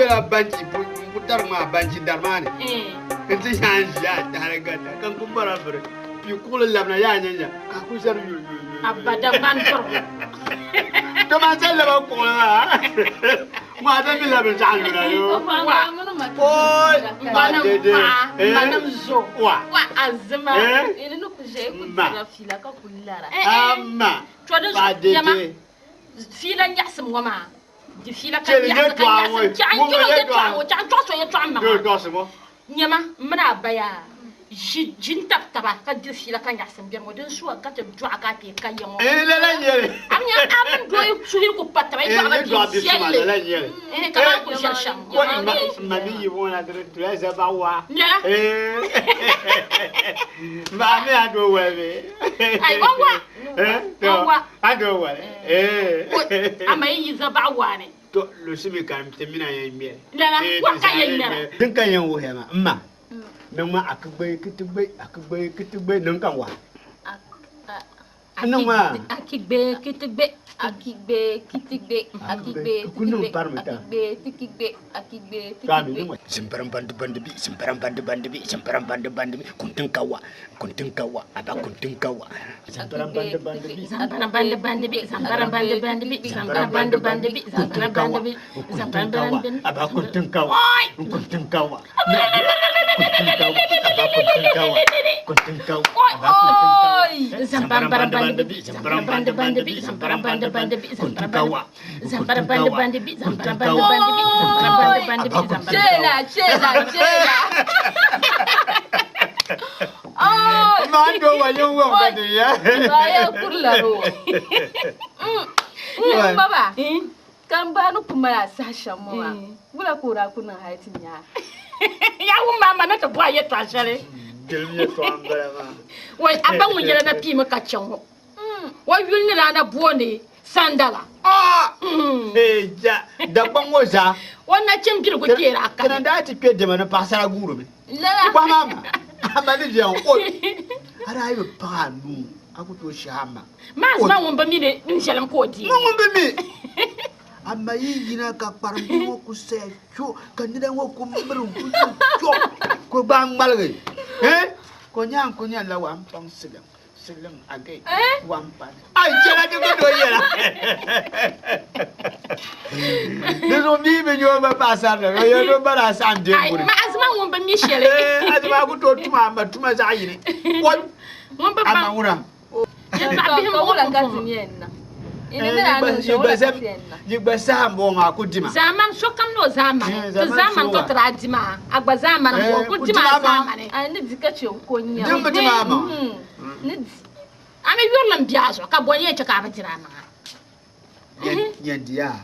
bela banci putar ma banci darmani enti ya taragata kan kumbara fere pi kula labna ya nyanya ka ku sar yu abada man to to ma sel ba ko la ma da bi labna ja yu la yo oi manam zo wa azma ele no kuje ku tira fila ka kullara amma to da yama fila nyasum wama di fila ka ya ka nyasum kan to kan to so ya to amma do so mo nyama mna baya jin tap taba ka di fila ka nyasum be modin suwa ka te do aka te ka yango la nyere amnya am do suhi ko patra do aka di sielle la nyere ka ko shasham ko ma ni yi wona dre treza ba wa ma me ado wele ai wawa wawa ado wele amai yi za ba wa ne to lo simi kan temina ya mi la wa ka yin dara din kan yan wo hema amma nan ma akugbe kitugbe nan kan wa nan ma akigbe kitigbe kunun parmeta akigbe simperam band bi kuntun kawa aba kuntun kawa simperam band bi aba kuntun kawa Mando wayo wo ngade ya. Baya kurlaro. Baba. Kamba no kuma sasha mowa. Bula kura kuna haitinya. Ya mama na ka boye twashare. Gelmiye to ambara ma. Wai aban mun yara na pi maka chanwo. Wai yulni na bone sandala. Ja da bangoza. Wannan cin girgo kera aka. Kana da ti pe de mana pasara guru me. La. Ba mama. Amani je on. Ara ayo pa nu. Akuto shama. Mas ma won ba mi ne nshalam ko di. Ma won ba mi. Amma yina ka parmo ku se cho kanida wo ku mru ku cho ko bang malge ko nyang la wam pang silam age wam pan ai jela de ko do yela de no mi me nyo ba pasar de yo do bara sam de ai ma azma won ba mi shere azma ku to tuma za yini won ba amma wura ya ba bi mo la gazinyenna Yigba sambo nga kudima. Zaman so kam no zaman. To zaman to tradima. Agba zaman ko kudima zaman. Ai ni dika che ko nya. Dimba dima ma. Ni ame yolam biazo ka bonye che ka batira ma. Yen dia.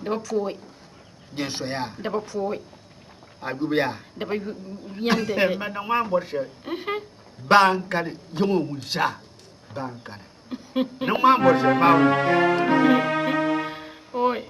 Da foi. Yen soya. Da foi. Agubya. Da ba yande. Ma na wan borshe. Bankare yomo musa. Bankare. Não há amor, irmão. Oi.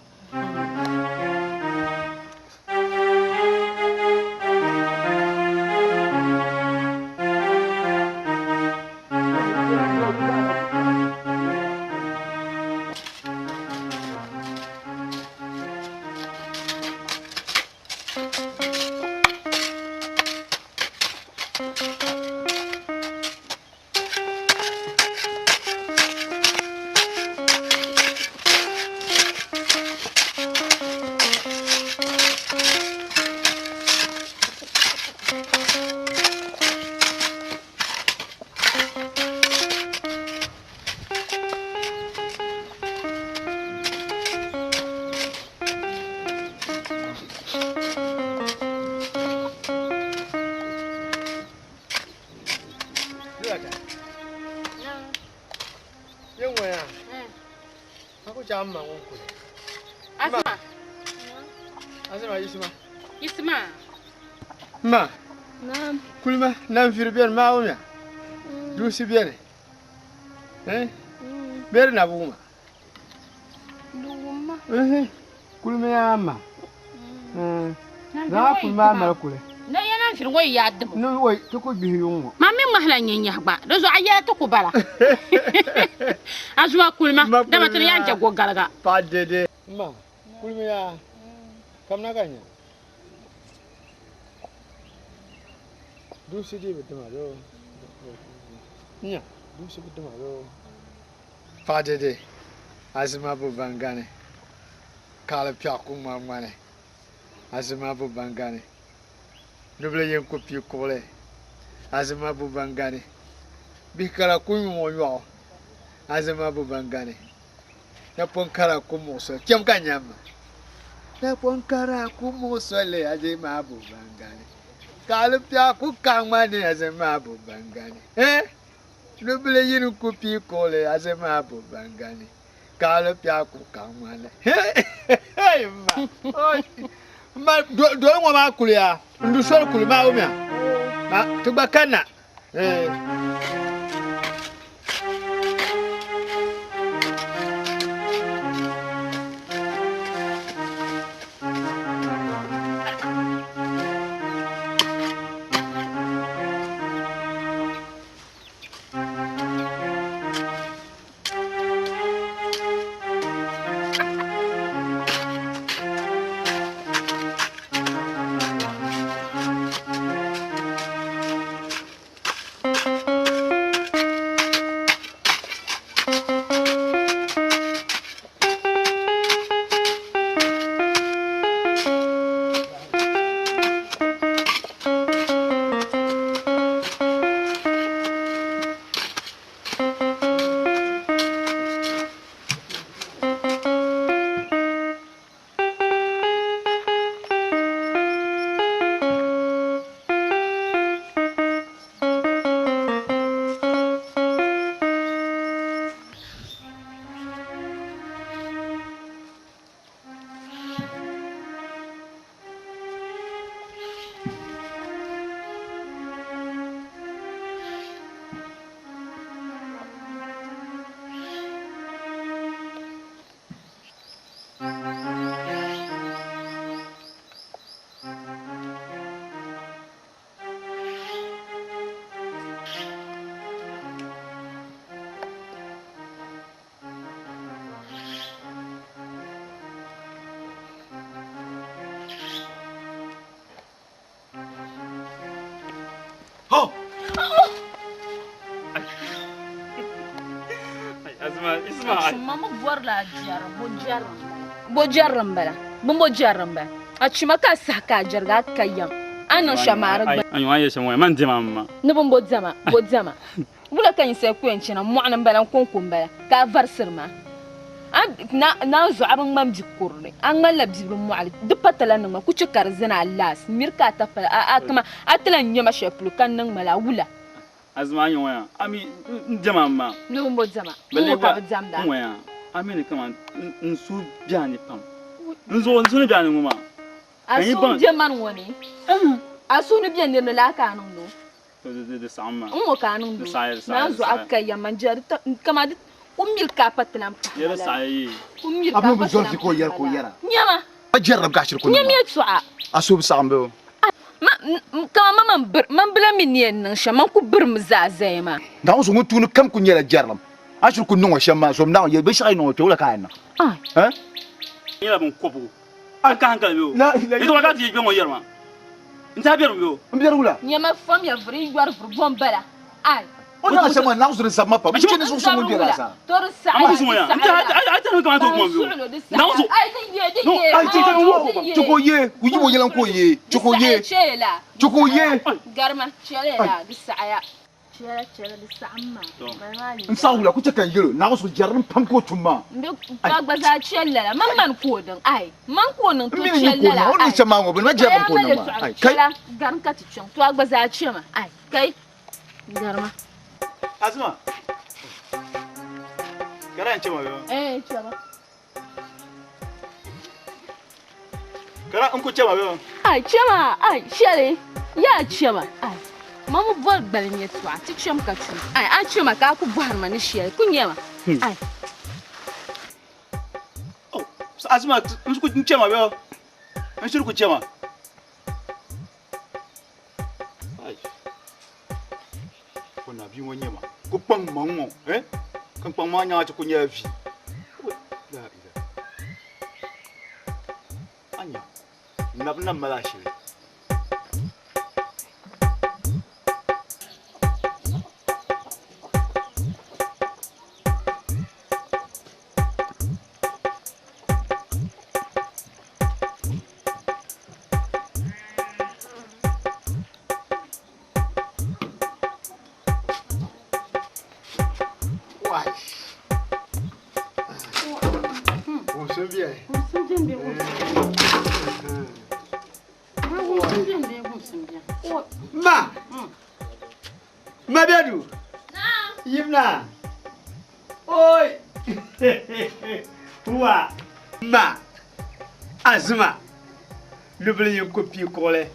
Ma. Naam. Kulma nam fir bien ma umya. Du si bien. Ber na buma. Luma. Kulma ya ma. Na kulma ma kule. Na yana fir wai ya dum. No wai to ko bi yunwo. Ma min mahlan yin ba. Do zo aya to ko bala. Azwa kulma da matan ya jago garga. Pa dede. Ma. Kulma ya. Kam na ganya. Dusi di betul. Nya, dusi betul. Father de, azima bu bangane. Kala piaku mamane. Azima bu bangane. Nubile yen kopi kole. Azima bu bangane. Bikara kumu moyo. Azima bu bangane. Na ponkara kumu so. Kem kanyama. Na ponkara kumu so le azima bu bangane. Kala piaku kamane azima bu bangane. Nubile yen kopi kole azima bu bangane. Kala piaku kamane. Hey ma do ngo ma kulia. Ndu so kulu ma o mi a. Ma tubakana. Mama borla jar bojarram bala bumbo jarram ba achima ka saka jarga kayam anan shamar ba anyo aye shamwa man de mamma ne bumbo zama bula kan sai ku yancina mu'anan balan konkon bala ka varsirma na zo abin mam jikurne an malla bibin mu'al dupatalan nan ku cikar zina Allah mirka ta fa akama atlan nyama sheplu kan nan mala wula azma anyo ya ami jama mamma ne bumbo zama bale ka zamda waya ami ne kama nsu biani pam nzo ne biani muma asu jaman woni asu ne biani ne la kanun no de sama mo kanun do na zo akaya manjar kama umil ka patlam yara sai umil ka abu zo ko yara nyama ajarrab ka shirku nyama yatsu'a asub sambe kama man bla min yen shaman ku birm zazema da wasu mutunu kam kun yara jarram ashir kun nungo shamma so mna ye be shay no to la kana ha yara mun kobu an ka hankal yo ito waka ti be mo yarma nta beru yo mbirula nyama fam ya vri gwar vr bombala ai ona sama na usuri sama pa mche ne so so mun dira sa tor sa amma kusu moya ata no kama to mo yo na usu ai tin ye ai tin wo choko ye uyi wo yelan ko ye choko ye garma chelela bisaya chela bisamma mamali nsawula ku kan yero na usu jarrin pam ko tumma ba gbaza chela man ko din ai man ko nin to chela ai chama ngo bin jarrin ko nan ma ai kai garin ka ti chon to gbaza chema ai kai garma Azma. Kara chema yo. Chema. Kara unku chema yo. Ai chema, ai shele. Ya chema. Ai. Mamu bol balnya twa, tik shem ka tu. Ai a chema ka ku bar mani shele. Kunyema. Ai. Oh, Azma, unku chema yo. Unku ku chema. Na bi wonye ma ko pang mango kan pang ma nya ta ko nya vi la ila anya nab na mala shi Ma bedu. Yimna. Oi. Wa. Ma. Azma. L'oubliez une copie collée.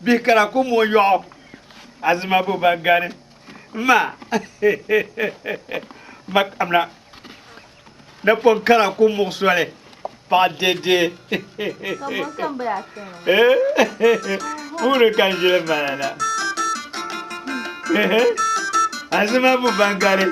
Bikara ko mo yo. Azma bo bangane. Ma. Mak amna. Na pon kara ko mo soale. Pas dédé. Comment ça me va? Où le kanjele malala. Azma bo bangane.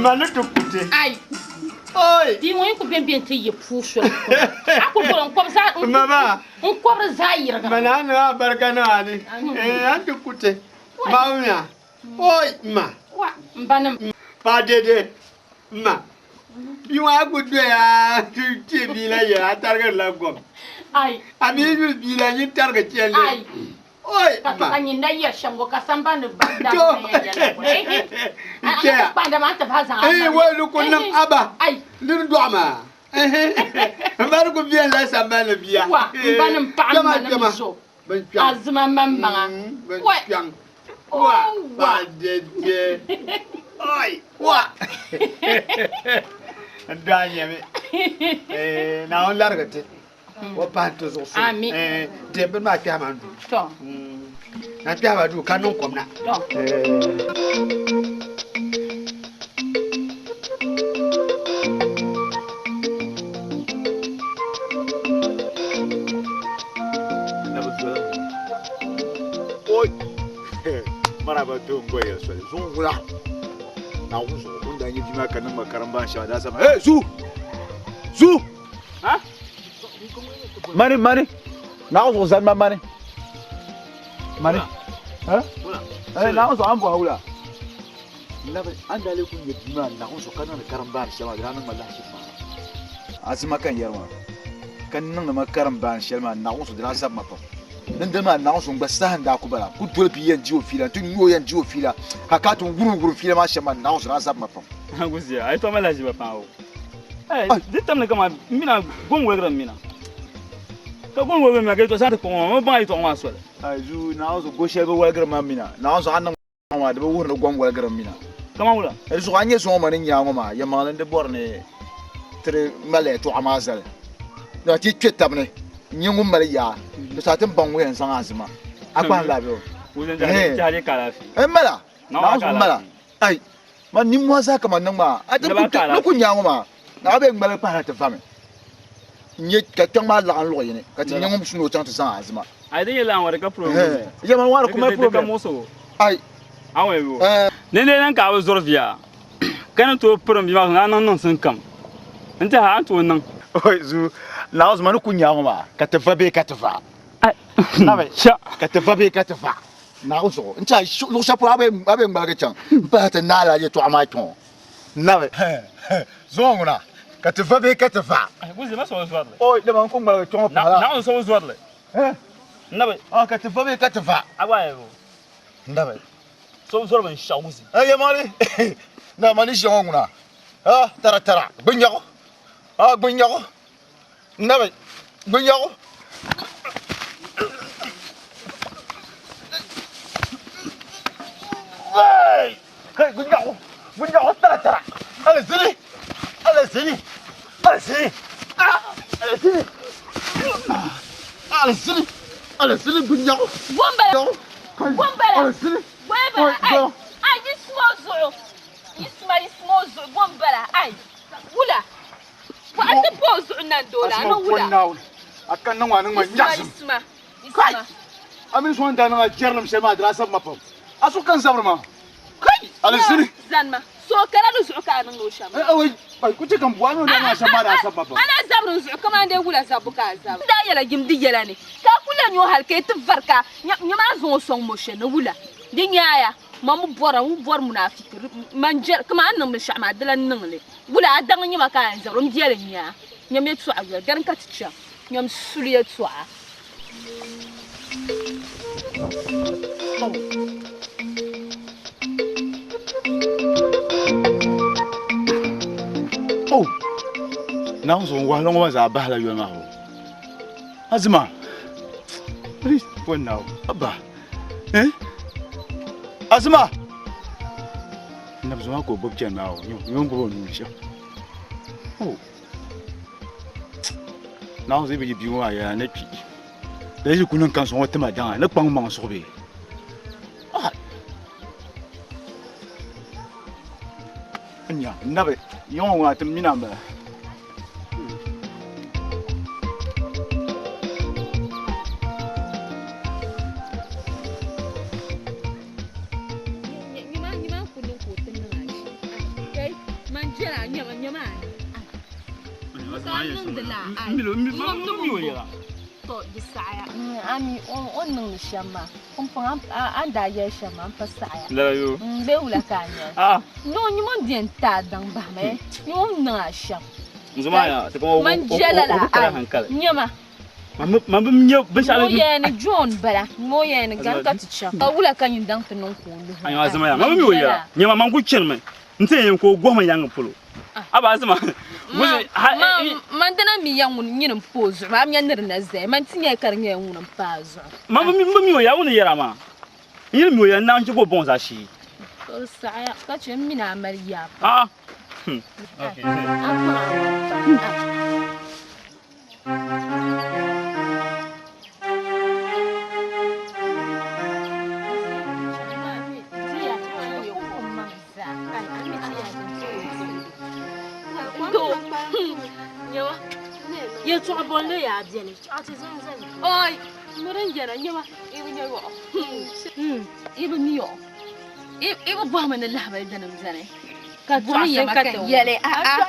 Manu to kute. Ai. Oi. Di mo ko ben ben te ye puso. Ako bolon ko sa. Mama. On ko zaira. Manana barkana ani. Antu kute. Maunya. Oi ma. Wa mbanam. Pa dede. Ma. Biwa gudu ya ti bila ya targa lagom. Ai. Ami bila ni targa chele. Ai. Oi ma. Ka ni na ya shango ka samba ne banda ya ya. Banda ma ta faza. Wa lu kunam aba. Ai. Lur doama. Mbaru ko bien la samba le bien. Wa mbanam pa mbanam so. Azma mambanga. Wa. Wa. Ba dede. Oi. Wa. Ndanya me. Na on largate. Wa panto so. Ami. De ben ma pia mandu. To. Na pia ba du kanon komna. Oi. Maraba to ngoya so. Zungula. Na uzo unda nyi bima kanan makaran sha da sama. Zu. Ha? Mani. Na uzo zan mani. Ha? Na uzo ambo haula. Nabe andale kun yi bima na uzo kanan karan sha da nan mallan shi ma. Asima kan yarwa. Kan nan makaran sha ma na uzo da zan mafa. Ndema na uzo ngbasan da ku bala. Ku dole biyan jiwo fila tun yo yan jiwo fila. Hakatun gurun fila ma sha ma na uzo na zan mafa. Anguzia, ai toma la jiba pao. Ditam ne kama mina gon wegra mina. Ka gon wegra mina ke to sa ko mo ba ito ma so. Azu na uzo go shebe wegra ma mina. Na uzo annan ma de wur no gon wegra mina. Kama wula. Ezu anye so ma nin yango ma ya malan de borne tre male to amazal. Na ti twetamne. Nyingu male ya. To sa tan bangwe en san azima. Akwan labe o. Wuzan jare kala fi. Mala. Na uzo mala. Ai. Man ni mo za kama nan ma. A tan ku nyango ma. Na be ngmale pa ta fami. Nye ka tan ma la an lo yene. Ka ti nyingu suno tan ta san azima. Ai de yela wara ka problem. Ya man wara kuma problem. Ai. Awe wo. Ne nan ka wo zorvia. Kana to problem bi ma nan sun kam. Nta ha to nan. Oi zu. Na uzo man ku nyango ma. Ka ta fa be ka ta fa. Ai. Na be. Sha. Ka ta fa be ka ta fa. Na uzo. Nta lo shapo abe ngmale chan. Ba ta na la ye to ama ton. Na be. Zonguna. Ka ta fa be ka ta fa. Wuzi ma so zo. Oi, le man ko ngmale ton pa la. Na so zo le. Nabe. Ah, ka ta fa be ka ta fa. Awa wo. Nabe. So zo ban sha wuzi. Ya mali. Na mali zonguna. Ah, tara. Bunyago. Ah, bunyago. Nabe. Bunyago. Hey, gunjau tara. Ala sini. Ala sini. Ala sini. Ala sini. Ala sini. Ala sini gunjau. Bombala. Bombala. Ala sini. Bombala. Ay, small zoo. Bombala. Ay. Wula. Wa anta bozu nan dola no wula. Akan nan wani man yasin. Isma. Amin so anda nan jerlam sai madrasa mapam. Asu kan sabrma. Kai, ala sini. Zanma. So kala do su ka nan no shama. Ai, bai kuce kan buwano da na shama da sababa. Ana zabrun su kuma dai wula zabuka zab. Da yala gimdi yala ne. Ka kula nyo halke tfarka. Nyama zo son moshe na wula. Din yaya. Mamu bora munafik manjer kama annan mun shama dalan nan le wula adan nyima kan zabrum diele nya nyame tu agwa garan ka ticha nyam suliye tu a Oh, now so wa long wa za bahla yo ma ho Azma, please what now abba Azma, na besoin qu'on boque tiens now, on go nous cher. Oh, now c'est bien bien ya na pi. Là je connais quand son thème dans, na pas m'en sauver. Ah, nya, na be, yon wa te minamba. Ami on nang shama kompang anda ya shama pasaya la yo be wula kanya no ni mon dien ta dang ba me ni on na sham nzuma ya te ko man jela la nyama mam nyo be sha mo ye ni John bala mo ye ni ganka ticha wula kan yin dang tenon ko lu ayo azuma ya mam mi wo ya nyama man ku chen me nte yen ko goma yang pulo aba azuma man dana mi yang mun yin pozo ma mi yanir na zai man tinye karin yan mun pazo mam mi wo ya woni yera ma yin mi wo ya na nchi ko bon za shi ko saya ka ce mi na mariya okay ye to abonle ya bien ati zan oi muren jara nyama ibu nyawo ibu niyo ibu bo man Allah bai da nan zane ka boni ya maka yale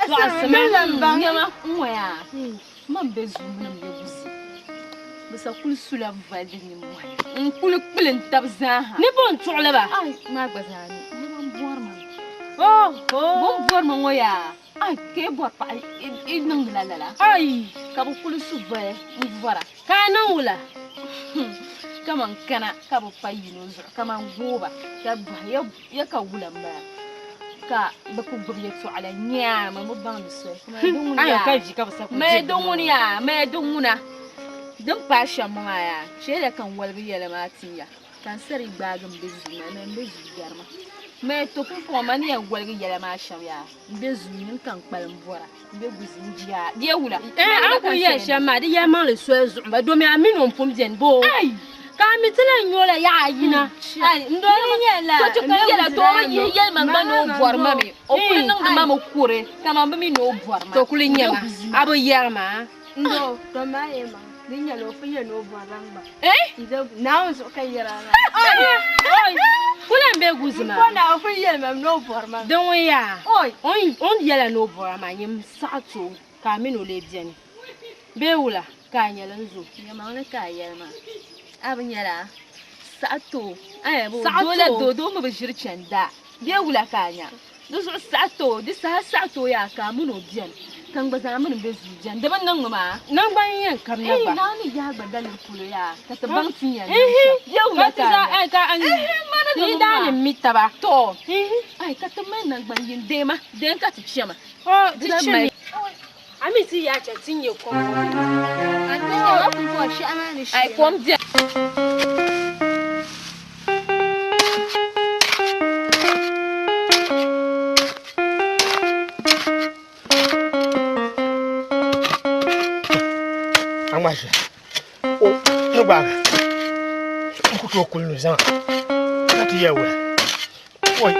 to asman nyama moya man bezu nan be gusi bisa kul sula vadi ni mo kul kulin tabza ni bon toole ba ai ma gbazani ni bon bor man bon bor man moya ai ke bor pa nang la ai ka bu kul su va mvara ka nan wula kaman kana ka bu pa yino zo kaman goba ka ba ya ka wula ba ka ba ku gurye to ala nyama mo ban so kuma dun ai ka ji ka ba me dunguna dan pa shamma ya shede kan walbi yele matiya kan sari bagam bezu na bezu garma me to ko mani ya walbi yele ma shamya bezu nin kan kpalim bora be guzin jiya die wula an ko ye shamma de ye man le so zo ba do me amin on pom den bo ai ka mi tele nyola ya yina ai ndo yela to kan yela to ma ye man ba no borma me o kulin nan ma mo kure kama ba mi no borma to kulin nyama abo yerma ndo to ma yema ninya lo fiye no boramba ido now so kan yarana oi kulen be guzma ko na fiye mem no borma don ya oi on yela no borma nyim sa'to ka mi no le biani be wula ka nyela nzo nyama ne ka yelma abin yala sa'to ai bo dole do mu bishir cenda be wula kanya do so sa'to di sa'to ya ka mu no bian kan ba za mu be zujan da ban nan ma nan ban yin kam na ba na ni ya ba dalin kulo ya ka ta ban tinya yau ka ta ai ka an ni da ni mita ba to ai ka ta man nan ban yin dema den ka ti chema di chemi amiti ya cha tinye ko an ta ya ku ko shi amani shi ai kom je to kullu zan kati yawa oi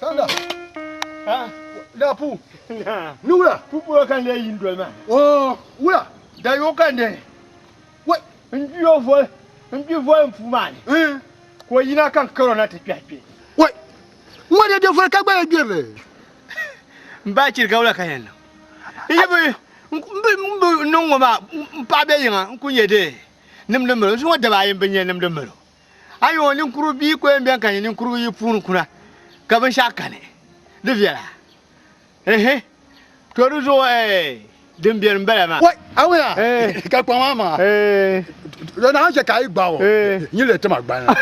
Sanda ha da pu na nura pupo kan le yin do ma oh wula da yo kan de wai ndio vo mfumani ko yina kan karo na tafiya fe wai wani da fa ka ba gebe mba ci gawla kan yan yibe mbe nongo ma pa be yinga kunye de nim de mero so da ba yin benye nim de mero ayo ni kuru bi ko en ben kan ni kuru yi funu kuna ka ban shaka ne de viala to du zo dem bien mbele ma wai awya ka kwa mama na ha ka igba wo yin le tema gba na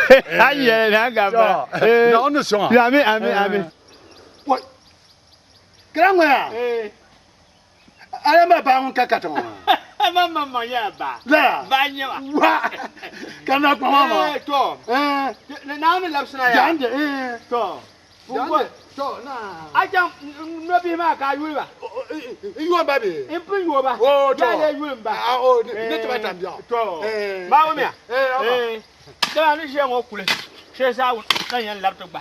aye na ga ba na onu so ami wai krango ya ale ma ba hun kaka to mama ya ba la ba nya wa kana kwa mama to na mi lapsna ya jande to jande to na aja no bi ma ka yu ba iyo ba be impu yu ba oh to ya le yu ba oh ne te ba tam dia to ba wo mi da ni she ngo kule she sa na yan laptop ba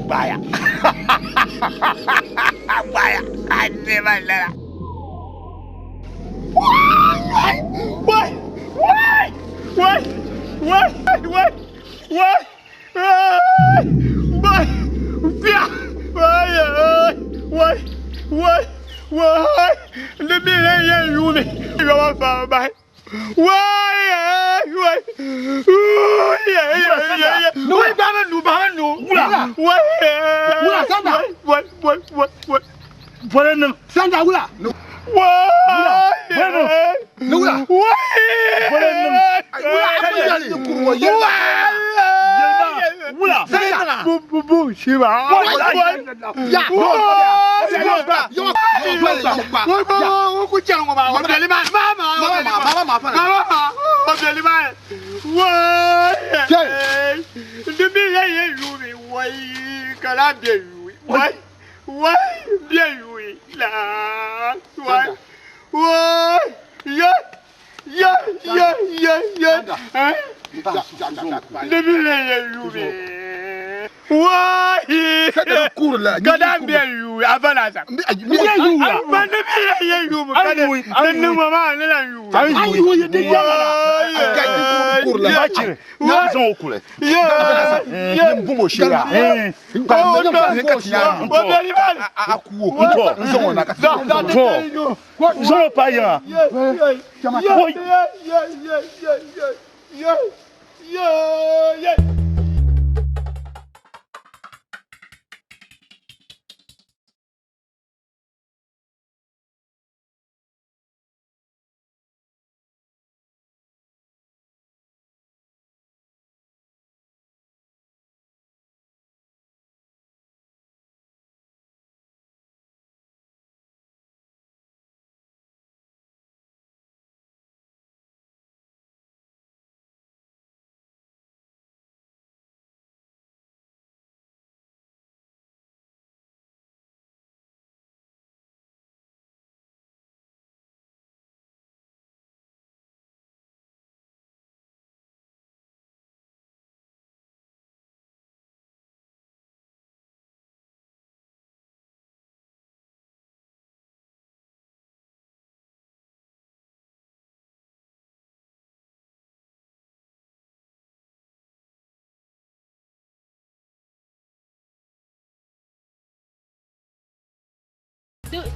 baya baya ane malala Sanda wula.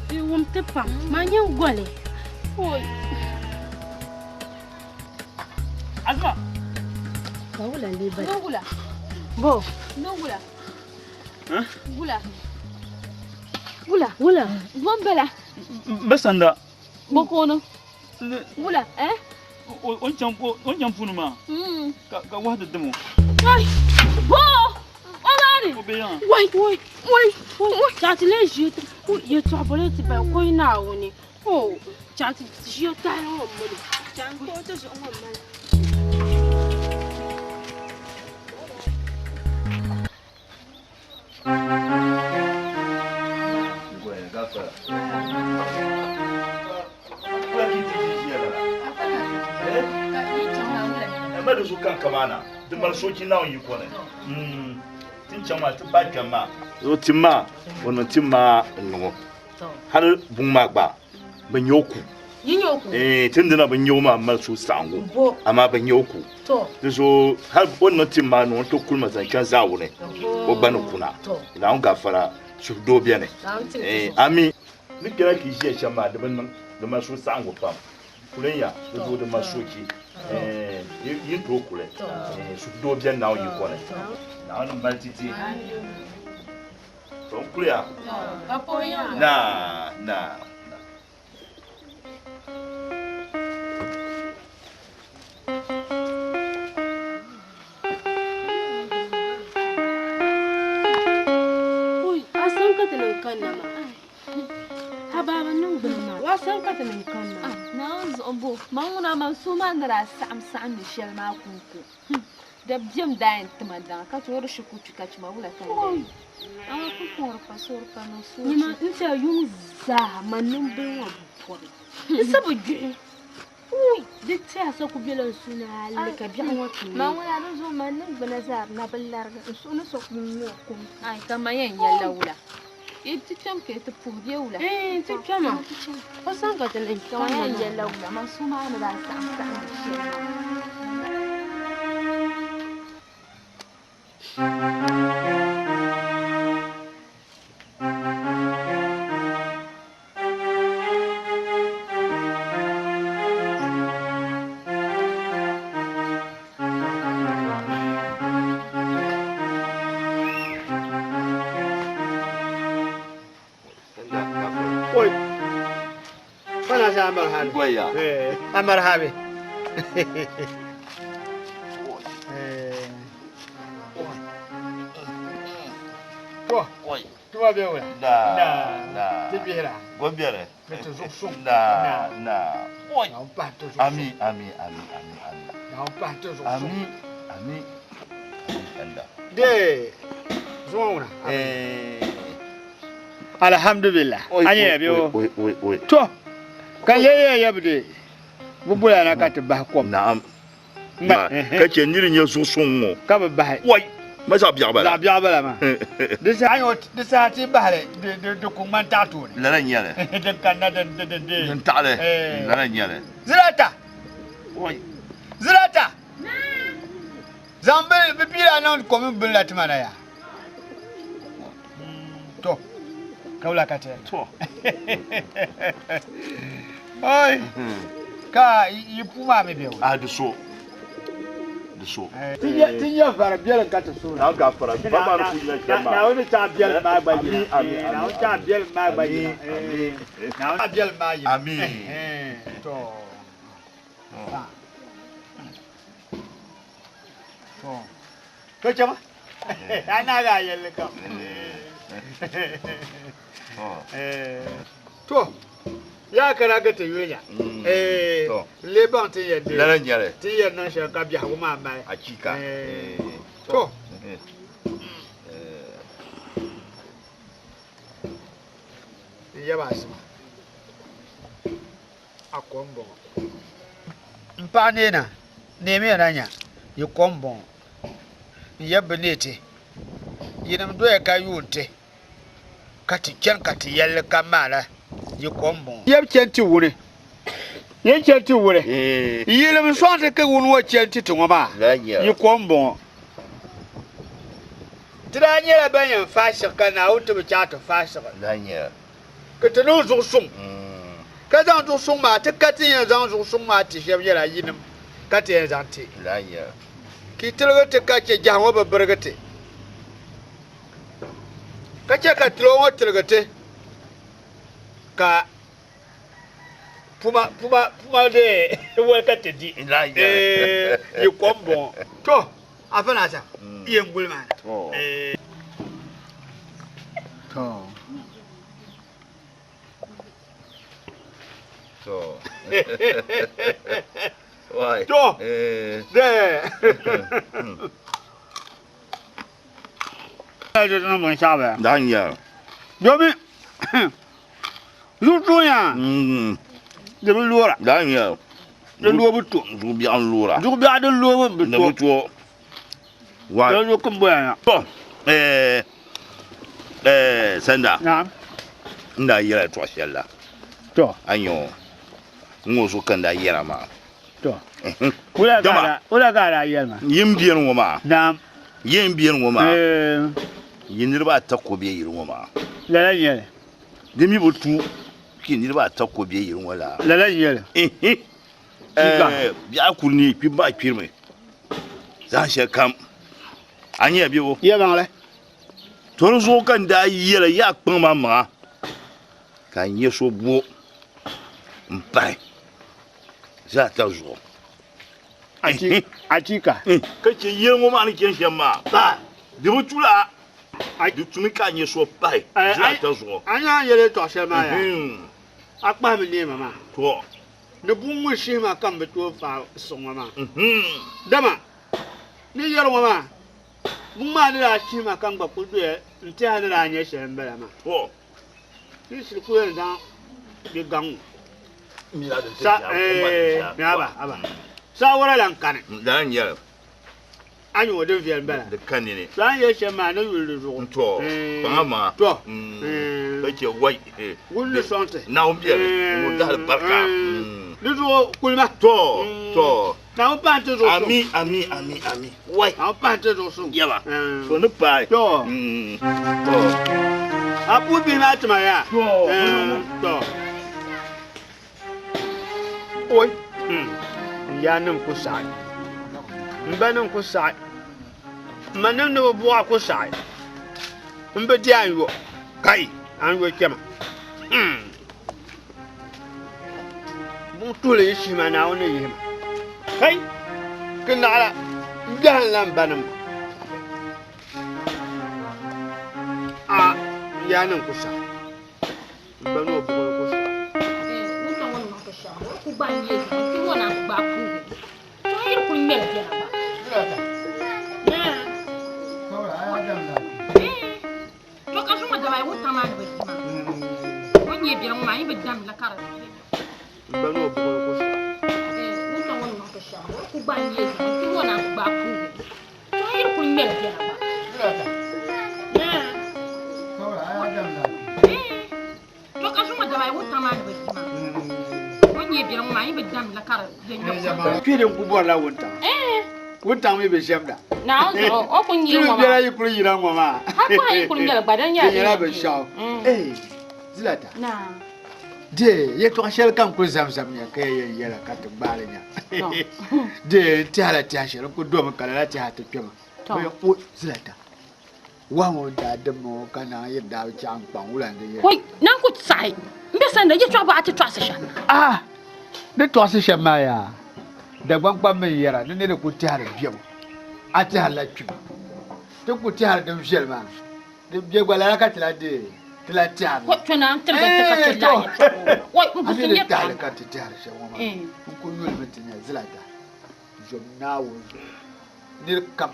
ti wum ti pam ma nyɛ gɔli oi Asma ka wula le ba Nugula. bo Nugula. Huh? Gula. wula Bombela. Basanda Bokono. Gula, eh? on jam funu ma ka wahda demo ai bo omani o be yan wai chati le jete ye to abole ti ba ko ina woni o chati je ta lo mo ni chan ko to so mo ma da su kan kamana duk mar soki nawo yi ko ne tin chama ta ba jama yo timma wannan timma ngo har bun ma gba ban yoku tin dina ban yo ma mar su sango amma ban yoku to so har wannan timma no to kulma san kan zawo ne ko banu kuna ina on gafara su do biya ne ami ni kira ki shi chama da ban da mar su sango pam kulenya da zo da mar soki yin to kule su do bien now you kone now no maltiti to clear na oi asan ka tan kan na ma hababa nan gulma wasan ka tan kan na Naanzu ombo, manguna mansuma ndara sam ni shel ma kunku. Da bjem dain tmanda, ka to rushu kuchu ka chuma wula kan. Awa ku ko pa sor pa no so. ni ma nta yung za manin bin wa bupori sabu gi ui dik ta so ku bilan suna le ka bi an wato Manguna no zo manin banazar na ballar su no so kun ko. Ai kama yen yalla wula. Iti cham ke te pudie wula. ti chama ko san ka tan in Kama yen yalla wula, mansuma ndara sam ni shel. Oi. Bana sa marhabi. goya Marhabi. To, oi to ba wala. na Tibira. gobiere Kete zo so. na oi Na pa to zo. ami Na pa to zo. ami anda De. Zo wala. Alhamdulillah. Anye biyo. oi To. Kan yeye yabde. Bubula na ka ta ba ko. na'am ma kake nirin ya so songo Ka ba ba. wai masa biya La ba biya bala ma. Disa ayo disa ti bahare de ko man ta to. laran yare De kan na de. dan tale laran yare Zirata. wai Zirata. Zambe bibira nan ko min bin latima na ya. To. Kaula ka te. to Oi. Ka yi puma me bewo. a da so Tinye fara biyar ka ta so. na gafara ba ma rufu na Na kema wani ta biyar ma ba yi. Amin. Na wani ta biyar ma ba yi. Na wani ta biyar ma yi. Amin. To. To. Ko chama? Ana ga yalle ka. To. Ya kana ga ta yoya. To. Leban tin yadda. laran yare Tin yadda shi ka biya kuma mai. hakika To. Yaba su. Akombo. Mpane na neme ranya yi kombo. Yabbe nete. Yinam doya ka yunte. Kati ken kati yalle kamala yi kombo. Yab kenti wure. Yen kenti wure. Yilam swante ke wunwa kenti tungoma. laran yare Yi kombo. Tira nyela banyan fashika na utu bichatu fashika. laran yare ka te no zo sung ka zang zo sung ma te ka te ya zang zo sung ma ti sheb yara yinim ka te ya zang te la ya ki tilga te ka ce jawo ba burgate ka ce ka tilo wa tilga te ka puma de wa ka te di la ya yi kombo to afana sa iya ngulma to to wai to de ai这能往下呗？ la ya 要不，有这样，这不落了， la ya 这落不住， du bi an lu la 如果别的落不 na bu 住， to wa 这就更不一样。 to sanda 啊， nda yira to shella 对 anyo ngoso kanda yira ma 对，我来干了，我来干了也嘛。 yim biyen wo ma 那， yim biyen wo ma 来 yinirba ta ko be yirin wo ma 来也， demi bo tu ki nirba ta ko be yirin wo la 来也， bi akurni pi ba pirme za she kam anya bi wo 也忘了， to so kan da yira ya kpon ma ma kan ye so bo mpai za ta zo 阿几个， kace yirin wo ma ni ken shen ma ba di bu tula ai di tuni kan ye so pai za ta zo 俺家也得找些嘛呀，俺爸们的嘛， to 那不没事嘛，干不多发送我嘛， da 对嘛？你要我嘛？不嘛的啦，起码干不不对，你这样的啦，你先不来嘛？ to 你是个人上，你讲， mi la de 啥？明白吧？好吧？啥我来两干的， da nya 俺我这边不来， de kan ni 咱也先嘛，那有的说， to ba ma 对， kace wai 我那双子， na on biya wo da barka 你说贵吗？ to 然后办这种事， ami wai 然后办这种事， yawa so ni pai 对。 to 啊，不比那怎么样？对。喂，人家弄不晒，你别弄不晒，没弄那个不好不晒，你别这样说，可以，俺说什么？我做了一些嘛，然后那些嘛，嘿，跟哪了？你这样烂办的嘛？啊，人家弄不晒，你别弄不会不晒。 ku ba ni yezu ki wona ku ba ku to yir ku mel je na ba to ka suma da bai wuta ma ba ki ma ko ni bi ran ma yi ba dam la kara ba no bu ko sa nu ta wona ka sha ku ba ni yezu ki wona ku ba ku to yir ku mel je na ba to ka suma da bai wuta ma ba ki ma Kidin kubuwar la wunta. Wunta mai bai shem da. Na zo o kun yi Kidin mama. biyar yi kuri yiran mama. Ha ko yi kun yala badan ya. Yara bai shawo. Zilata. Na. De ya to shel kan ku zamzam ya kai ya yara ka ta bare nya. De ti hala ti shel ku do mun kala ti ha ta kema. Bai o zilata. Wa mo da da mo kana yadda ta an kwan wulan da ya. Wai nan ku sai. Mbe san da ya twa ba ta twa sa sha. Ah. Ne to se shema ya. Da gbankpa mai yara ne da ku ti hala biyo. A ti hala ki. To ku ti hala da fiel ma. De je gwala ka ti la de. Ti la ti hala. Ko tuna an tirga ta ka ti la ya. Wai ku Ani sun da ya ta ta. hala ka ti hala she wa ma. Ku yul mitin ya zilata. Jom na wo. Ni kam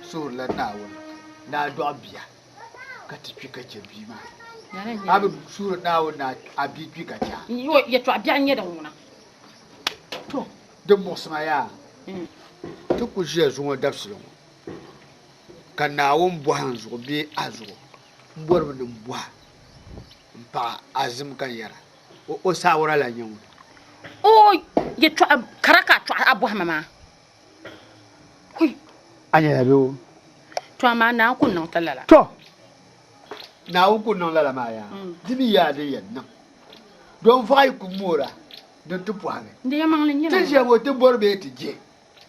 sur la na wo. Na do biya. Ka ti fi ka ce bi ma. Abu sur na wo na abi fi ka ta. Yo ya twa biya nye da wona. To, da mosma ya. To ku je zuwa dafsiro. Kana won buhan zuwa bi azuwa. Mbor mu dum buha. Mpa azim kan yara. O sawara la nyu. O ya twa karaka twa abu mama. Hui. Anya ya biyo. Twa ma na kun nan talala. To. na ku non la ma ya dimi ya de yen no don fay ku mora don tu poale Ndi ya mang le nyela. te je mo te borbe te je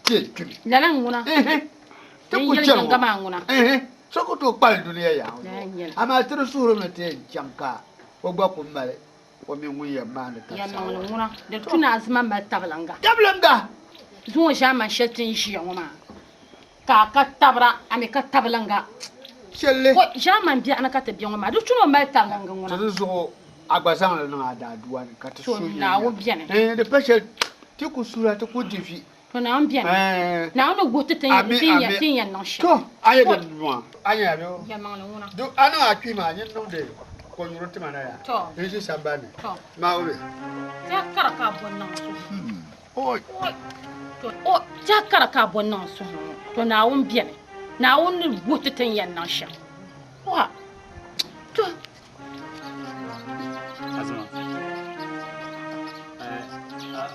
te tu La la nguna. te ku Nyela chelo nyanga ma nguna. so ko to pal duniya ya La nyela. ama tru suru na te jamka wo gba ku male wo mi ngu ya ma na ta Ya mang le nguna. De tuna azma ma tablanga. tablanga Zuwa jama shetin shi ngoma. Ka tabra ame ka tablanga. chelle Ko jama bi ana ka tabi ngoma. Du tuna ma tablanga nguna. so so agbazan le na da duwa ka to So so na wo biene. de pêche ti ku sura te ku difi To na on biene. Na on go te tin ya nan shi. to aye de duwa aye be Ya mang le nguna. do ana akwi ma nyen no de ko nyuro ti mana ya To. eji sambane To. ma obe Ja kara ka bon nan so. o To o ja kara ka bon nan so. To na on biene. Na on go te tin ya nan shi. Wa. To Azuma.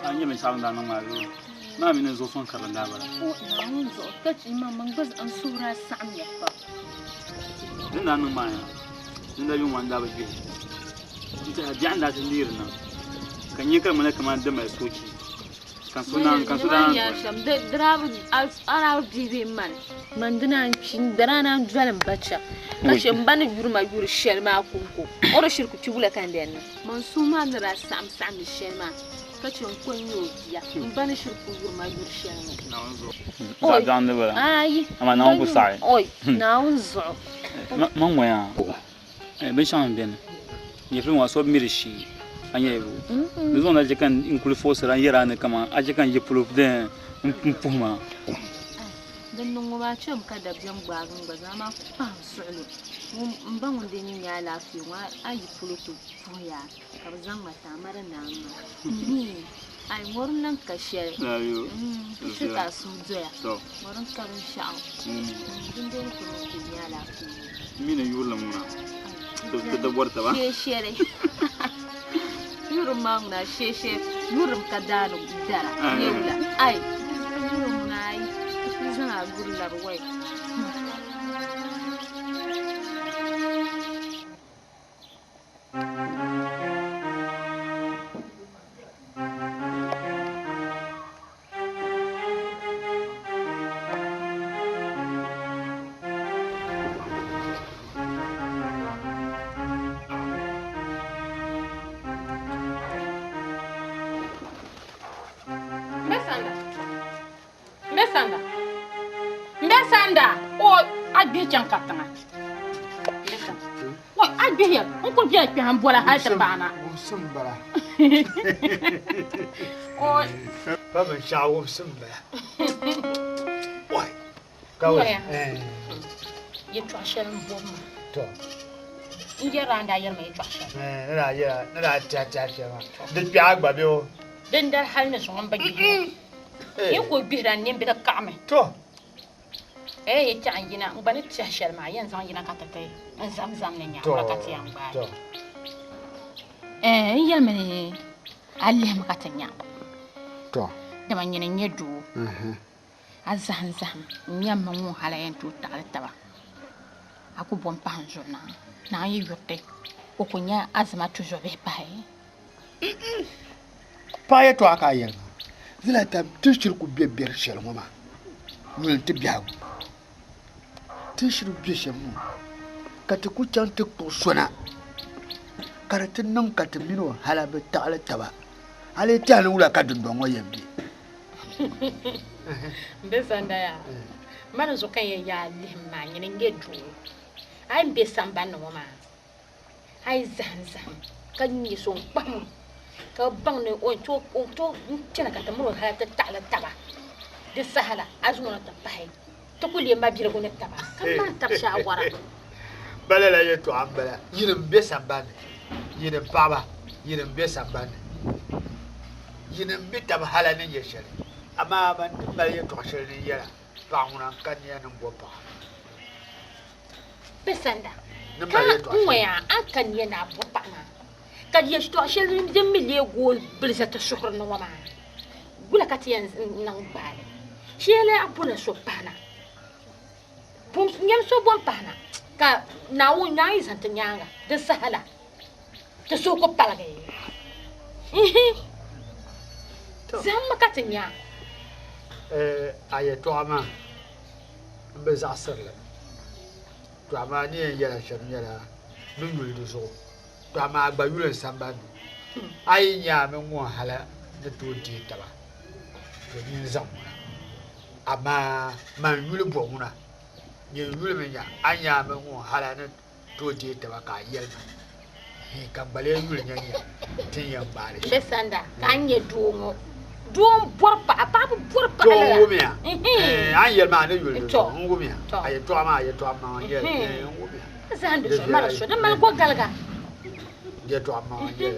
Anya me salam da nan ma yo. Na mi ne zo son karan da bara. O na mun zo ka ci ma man bas an sura sa'am ya fa. Din da nan ma ya. Din da yun wanda ba bi. Ita ji an da ta lir nan. Kan yi kar mana kamar da mai soki. Kan sunan ya sham da drabu ara dibe man dina cin darana dwalan bacca kashe ban yurma yur shelma kunko ora shirku tibula kan den man suma nira sam shelma kace kon yo ya ban shirku yurma yur shelma na wanzo. Da dan da bara. ai Ama na wangu sai. oi na wanzo Man waya. Ben shan ben. Ye fi wa so mirishi. Anya yebo. Bezo na jekan inkulu force ran yera ne kama ajekan je pulo de mpuma. dan non ma chum ka da biyan gbagun ba za ma fa su'lu mun ban wanda ni ya lafi wa ayi pulutu foya ka zan mata mara na ma ai morin nan ka shere Ayo. shi ta su zoya To. morin karin sha'aw din dai ku ne ya lafi Mina yula muna. Da warta ba. ke shere yurum ma na sheshe yurum ka dano dara yula ai yurum na ai zan gurlar wai Mbesanda. O agbi chan katanga. Wa agbi ya. On ko biya ki han bola ha ta bana. Simbara. O Ba ban shawo simbara. Wai. Kawai. ye twa shelm bom. To. Inje randa yer me twa shelm. Na da ta ma. De bi agba be o. Den dar hal ne so ngam bagi. Ye ko bi ran ne bi da kame. To. Ye ta angina ngani twa shelm ma yen zan yina katata. An zam ne nya ka ti yang ba. To. Yel me alle ma katanya. To. Da man yin yedu. Azan nyam mu hala yen tu ta taba. Aku bom pan jona. Na yi yote. O kunya azma toujours be pai. Paye to aka yen. Vila tam tishir ku bebber shel mama. Nul te biago. Tishir bi shel mu. Kati ku chante ko sona. Karatin nan katimino hala be ta taba. Ale ta na wula ka dundon wayembi. Mbesanda ya. Mara zo kan ya lihma yin ngedu. Ai mbesamba no mama. Ai zan. Kan ni so pam. Ka bang ne on to tena ka tamuro hala ta taba. De sahala azuna ta pai. To kuli ma bi ko ne taba. Kan man tab shawara. Bala la yeto ambala. Yirim besamba ne. Yirim baba. Yirim besamba ne. Yirim bitab hala ne yeshari. Ama ban bala yeto shari yara. Banguna kan ya nan bopa. Besanda. Namba yeto. Moya akan yana bopa na. Kad yesto shari dem milie go bilza ta shuhur no mama. Gula katiyan nan bale. Shele apuna so pana. Pum nyam so bon pana. ka na wu na yi zanta nyanga da sahala ta so ko palga zam ka tinya aye to ama be za serle to ama ni yela shamnyala nu yul do so to ama gba yul samba ayi nya me ngo hala de to di taba de ni zam ama man yul bo muna ni yul me nya anya me ngo hala ne to di taba ka yelma kan bale yul nya nya tin yan bare besanda kan ye dungo dum borpa papu borpa to ala ngumia an yelma ne yul do ngumia aye to ama yel ngumia zando so mara so da mal go galga ye to ama ye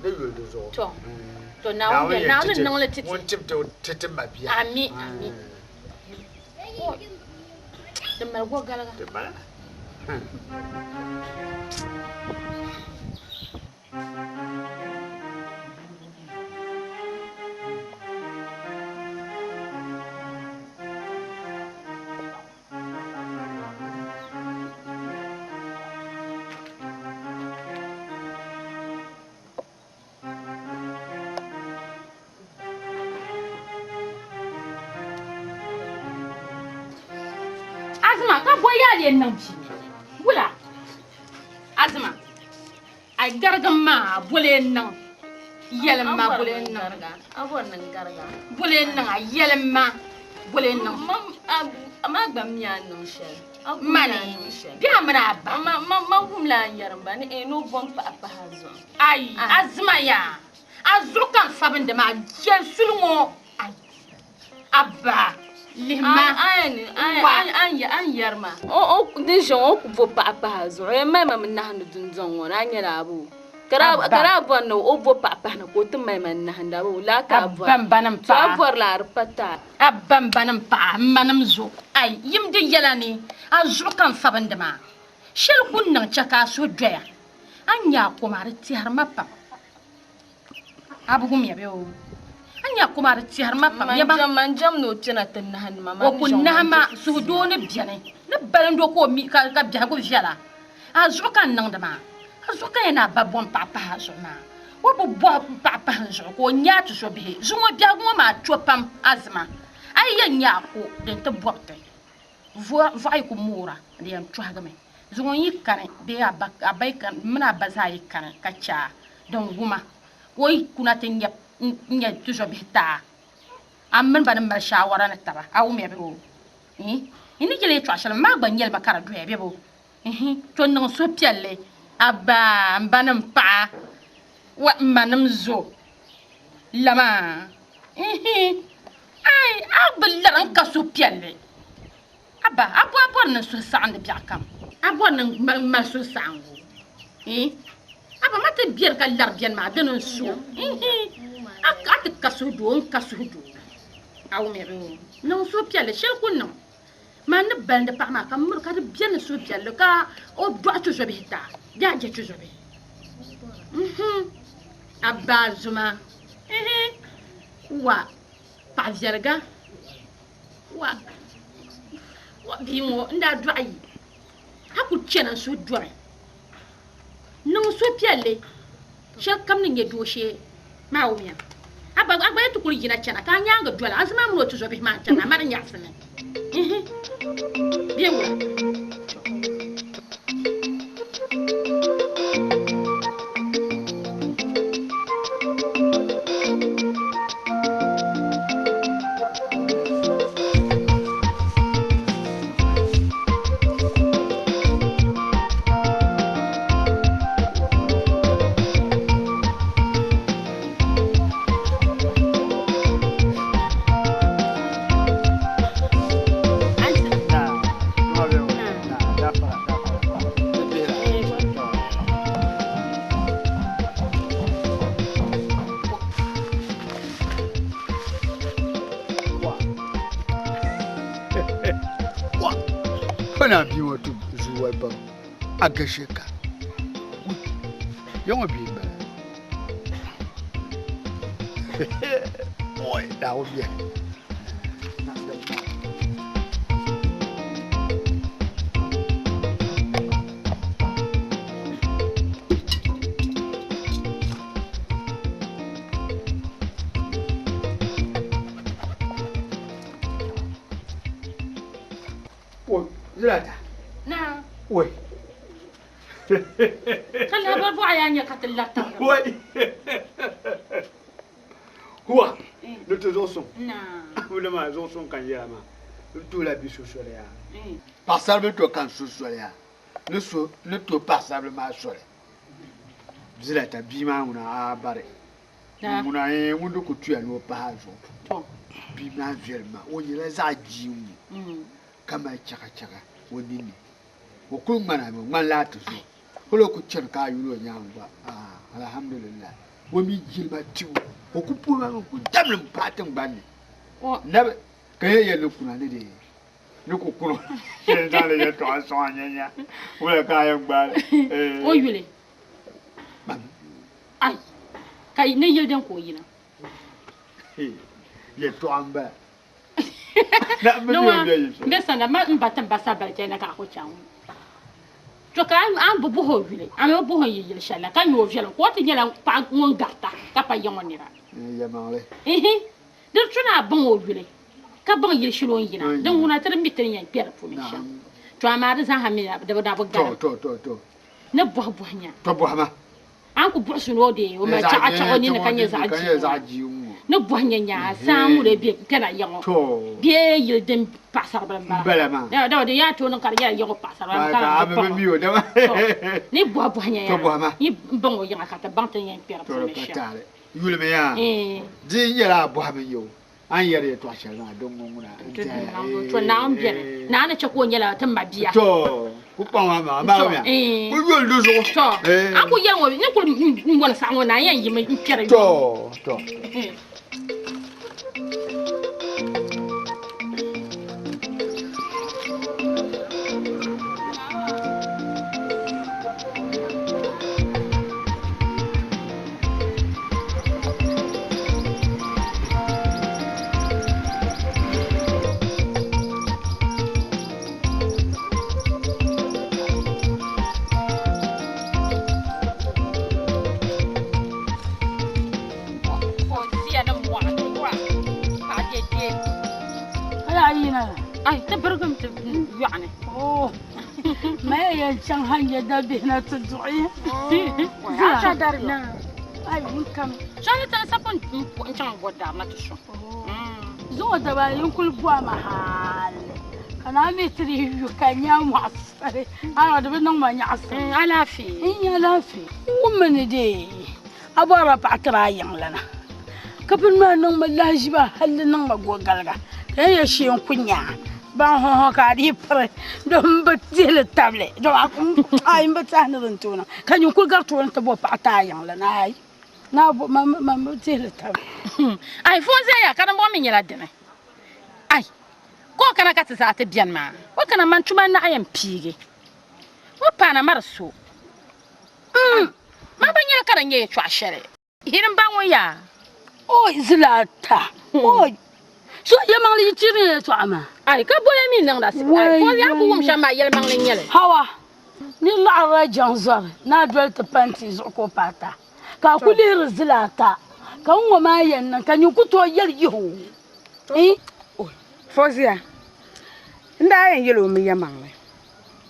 ne yul do so to na we na no no le titi won tip to tete mabia ami da mal go galga te bala Azma ka boya le nan bi wula Azma ai gargan ma bole nan yelen ma bole nan abon nan garga bole nan a yelen ma bole nan mam ama gbam nya nan shel mani bi amra ba ma humla yaramba ni no bon pa hazo ai Azma ya azukan fabin da ma jen sulmo ai abba lihma an yarma o din shan o ku vo pa hazo e mai mam na hanu dun zon wona nyara abu kara bon no o vo pa na ko tum mai man na handa bu la ka vo banam pa vor la arpata abban banam pa manam zo ai yim de yalani azukan fabin da ma shel kunnan chaka so doya anya ko mari ti har mappa abugum yabe o anya kuma da ciyar mappa ya ba man jam no tina tan han mama o kunna ma su do ne biane ne balan do ko mi ka biya ko fiala azuka nan da ma azuka yana babon papa so ma o bo papa so ko nya to so bi zuwa biya ko ma chopam azma ai ya nya ko den ta bokte vai ko mura de yan chwa game zuwa yi kare be abai kan muna bazai kan kacha don guma woi kuna tin nya tujo bita amman ban mar shawara na taba awu me bebo ini kele to ashala ma ban yel makara do e bebo to non so pielle aba banam pa wa manam zo lama ai abullan ka so pielle aba abo na so sande biakam abo na ma so sango aba mata biyar ka lar biyan ma danan so aka kasu do awu me ro non so piale shel kun non man ne bande pa ma kam ka biyan so piale ka o do to so bita ya je to so be abazuma wa pa vierga wa bi mo nda do ayi haku chena so do non so piale shel kam ne ye doshe ma wo ya aba to kuri jina chana ka nyanga dola azma mu to so bi ma chana ma nya fene bien wa Kana bi wato zuwa ba a gashe ka yawan bi ba boy da wo biya Zlata. Na. Wai. Kala ba ba ya nya katallata. Wai. Huwa. Ne te zonson. Na. Wala ma zonson kan ya ma. Tu la bi sosole ya. Passable to kan sosole ya. Ne to passable ma sole. Zlata bi ma una bare. Muna mundu ko tu ya no pa hazo. Bi ma verma. O yela za jiwu. Kama chaka wonini. Wo ku mana mo man la to so. Ko ku chen ka yulo nyamba. Alhamdulillah. Wo mi jilma tiwu. Wo ku pu ma ku damle patin banni. Nabe kaye le kuna ne de. Ne ko kuno. Chen dale ya to aso anyanya. Wo la ka ya gba. O yule. Ai. Kai ne yelden ko yina. Ye to amba. No, listen, I'm not button Bassaba Jenaka Hochang. Joka, I'm Bobo, I'm a boy, you shall like I know what in yellow park one gata, Kappa Yonira. Yamale. Don't try to bone really. Cabon you should own, don't want to meet any Pierre Formation. Drama Zahamia, the double to. No Bobuania. Tobohama. Uncle Boston all day, or my charge on in the Kanyas. No bonya sam would be can I young to be you didn't pass up Bellama. No, the yacht on career young pass around. Ni bonya, you bongo young at the bunting and Pierre. You will be Dinya bohabi you. I hear it was I don't know. To now, Nana Choconia to my dear. Upama, Mamma, we will lose all. Uncle Young, you want someone I am, you may carry. Ai, ta bargam ta yani. Oh. ما ينشان هنجا دبينا تدعي. Asa darna. أي ممكن. Shani ta sapon nchang boda ma tusho. زود دبا ينقل بوا محل. أنا متري يكان يوم عصري. أنا دبنا ما يعصر. على في. إيه على في. ومن دي. أبغى بعتراي لنا. قبل ما نوم الله جبا هل نوم بقولك. هي شيء كنيا. باه كاري بره دم بتزيل التابلة دم أكون أي بتسهل رنتونا كان يقول قرطوا أنت بوا بعتاي لنا هاي نابو ما بتزيل التابلة أي فون زيا كان مؤمن يلادنا أي كو كان كاتسات بيان ما وكان من شو ما نعيم بيجي وبانا مرسو ما بني كان يجي شو عشرة هيرم بانويا أوي زلاتا أوي شو يمان لي تيري توما أي كابولا مين نغلاس أي فون يا بوم شما يلمان لينيله هوا نلا على جنزر نادول تبانتي زوكو باتا كاكولي رزلاتا كان وما ين كان يكوتو يليهو إيه Fozia, nda yin yelo mi yamangle.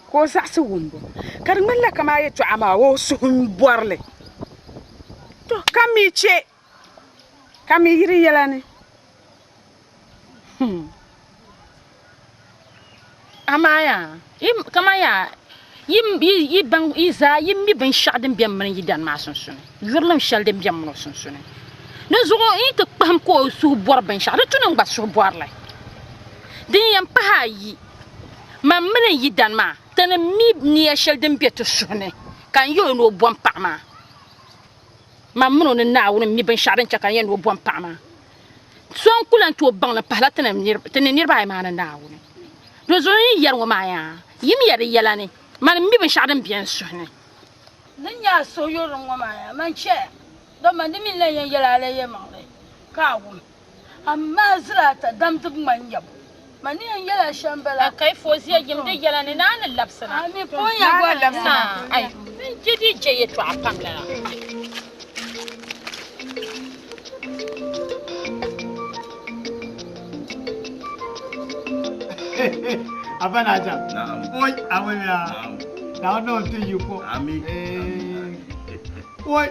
Ko saxi wumbo. Kar ngmella kama ye to ama wo suhun borle. To kami che. Kami yiri yelani. Amaya, kamaya, yim bang iza yim mi ben shadem biam man yidan ma sunsun. Yurlam shaldem biam no sunsun. Ne zugo ite pam ko su bor ben shad tunang ba su borle. Din yam pahayi. Man mene yidan ma, tane mi ni shaldem bieto sune. Kan yo no bom pa ma. Man meno ne na wona mi ben shaden cha kan yo no bom pa ma. Son kulan to bang la pala tane nirba ma na na wona. Do zo yi yar wo ma ya yim yar yelani man mi ben shadan bien suhne nanya so yoron wa maya man che do man dimi le yen yelale ye mangle ka wum amma zrata dam dub man yab man yen yela shambala kai foziya yim de yelani na na lapsana ami ponya gwa lapsana ai jidi je ye to apamla abana ja Na'am. oi awanya Na'am. na no ti yu ko Amin. oi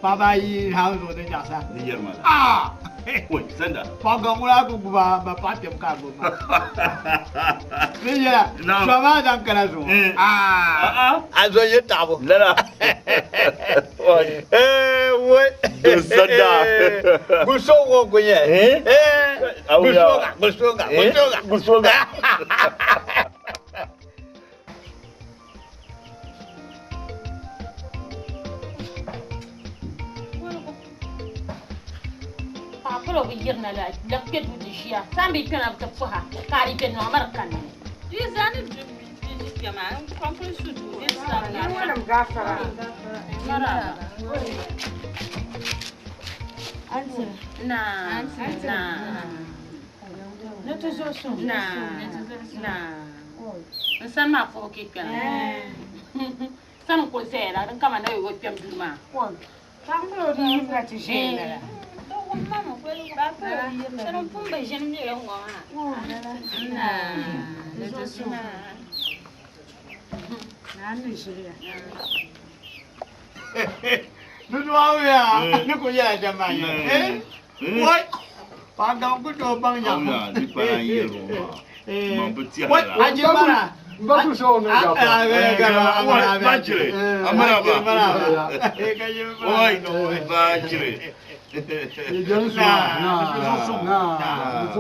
baba yi ha zo da jasa Ni yarma. ah Oi, sanda. fa ga mura ku ba patem ka go ma ni ya Na'am. shoma dan kana zo azo yi tabo Lala. Oi. oi Sanda. guso go gunye gusoga Apolo bi yirna la pedu di shia. Sambi pena ta fuha. Kari ben no markan. Dizani bi ma kwamfun su du. Wannan gafara. Na. Ne to zo so. Na. San ma fo ke kan. San ko zera dan kama na yo pem duma. Kamro di na ti jela. Mama ko lu ba pa. Saron pun ba jen mi ran wa. Na. Na ni shirya. Nudu awya ni ko ya jamani oi pa ga ku to bang ya Auna, di para yero. Mambuti oi ala. aji mara Baku so no ga pa. Bajire. Amaraba. Ka yi Oi, bajire.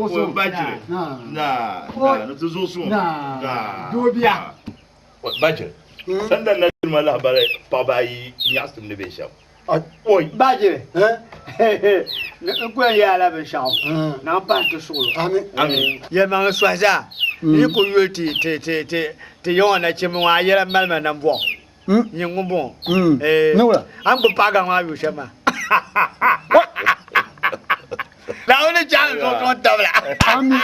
Oi, bajire. Na, no tuzo so. Dobia. Bajire. Sanda na jirma labarai pabai nyastum ne besham. Oi, Bajire ko ya la be shaw na pa to solo amin. ye ma swaza ni ko yoti te yo na chemu wa yera malma na mbo ni ngumbo Nura. am ko paga ma yu shema la one jang to tabla Ami.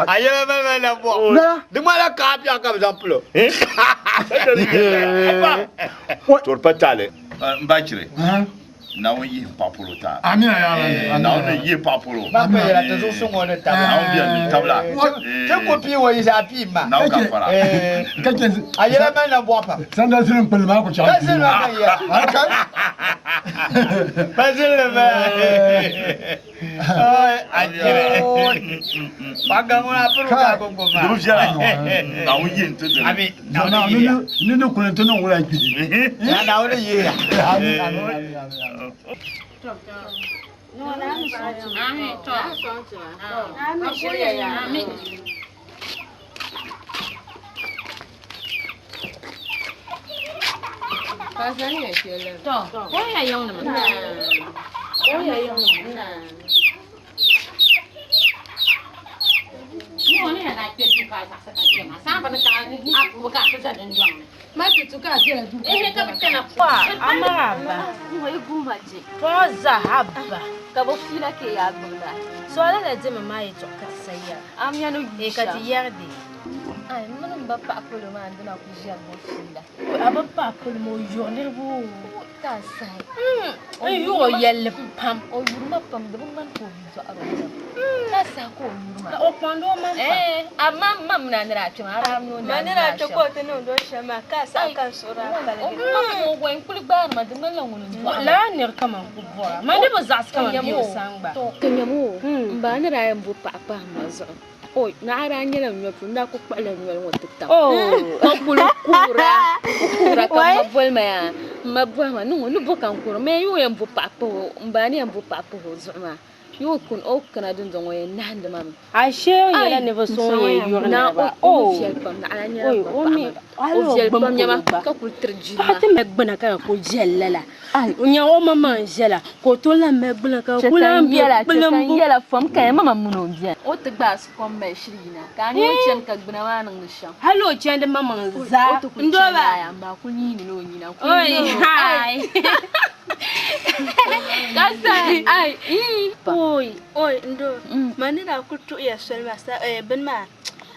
ayera malma na mbo de mala ka pya ka example Tor patale. Bajire. Na won yi papolo ta. Ami ya Na won yi papolo. ba ko yera to so ngone Na tabla won biya ni tabla. te ko pi wo isa pi ma Na ka fara. Kake ayera malma na mbo pa sanda sirin palma ko cha. Basil ma kan ya Basil ma oi ajire paga mona puru ka ko ko ma Dubjala. Na won yi ntu de. ami Na ni ni kun to no wura ki. na wona ye Amin to. Amin shirya ya. Amin. To, ko ya yau na mana. Ko ya yau na mana. Ni wani ya na ke duka ta saka ke ma. Sa ba da ka aku ka ta da njon. Ma ke tuka ke du. Ka bi kana Kwa amaraba. Wai gumba je. To zahabba. Ka bo fila ke ya gumba. So ala la jema mai to ka sayya. Am ya no E ka ti yarde. Ai mun ba pa ko ma ndina ku je bo fila. Aba pa ko mo yonir bu. Ka sai. Ai yo yelle pam. O yurma pam da ban ko bi zo aro. Ka sa ko yurma. O kwando man pa. Amma mam na nira ci ma ram no na. Manira ta ko ta no do shama ka sa kan sura O ko ko en kuli ba ma da man lan wani. La nir kama ku bora. Ma ne ba za su kama biyo sangba. Kanyamo. Ba nira yan bu pa pa ma zo. Oi, na ara nyela mnyofu nda ku kpala nyela won tikta. Oh, Mabulu kura ka mabol ma mabwa ma nu bokan kura me yo yan bu papo mbani yan bu papo zuma. Yo kun o kana dun zongo yan nanda mam. Ashe yela ne ba so ye yurna ba. Oh, na ala nyela. Oi, o mi O jel pam nyama ka ku trjina. Hati me gbana ka ko jellala. Ai, unya o mama jela ko to la me gbana ka ko la bi kan yela fam kan mama muno biya. O te gbas kom me shirina. Kan yo chen ka gbana wa nan nishan. Halo chende mama za. Ndo ba ba ku ni no nyina ku. Oi, hai. Kasai ai oi ndo manira ku tu ya selma sa ben ma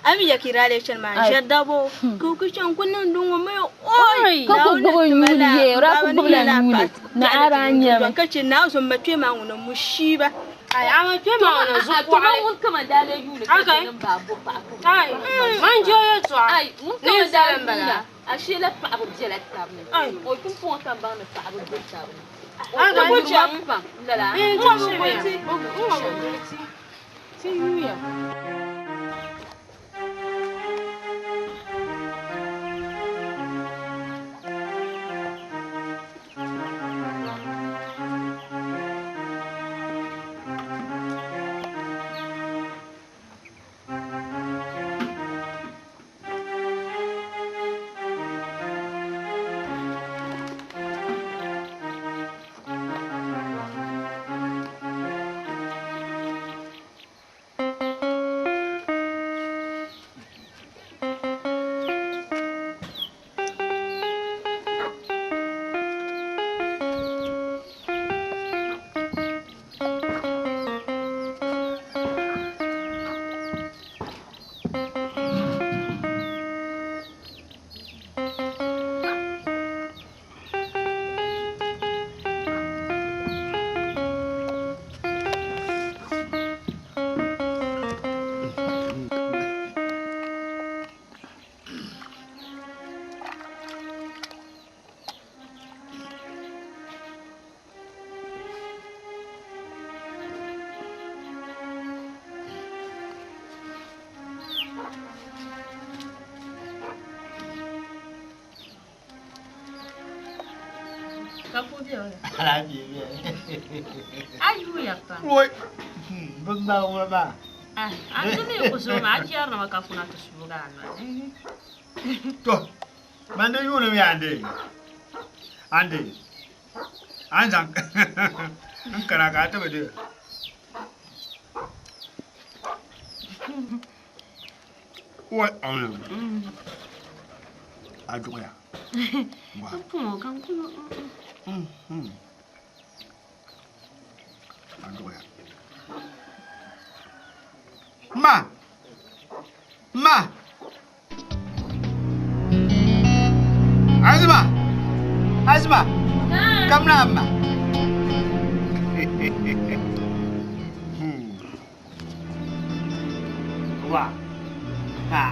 ami ya kirale chelma jadabo ku ku chan kunan dungo me oi ka ku go nyuye ra ku bula nyune na aranya ban kace na so matwe ma nguna mushiba Ai, ama ke ma wana zu to ma mun kama dale yule Okay. babu ba Ai, man jo yo to. ai mun Ni kama dale zalem bala. ashe la pa abu jela tabne Ai. o kun fon kan ba na pa abu jela tabne An ga mu jam. lala Eh, mo to shi mo ya. ti ti yuya Ala bi. Ayu ya pa. Oi. Bunda wala ba. Ah, an ne ko so ma ajiyar na maka funa ta shuga na. To. Mande yule mi ande. Ande. Anjang. An kara ka ta bade. Oi, anu. Aduya. Wa. Ko kan ko. Aduya. Ma. Azma. Come now, ma. Wow. Ha.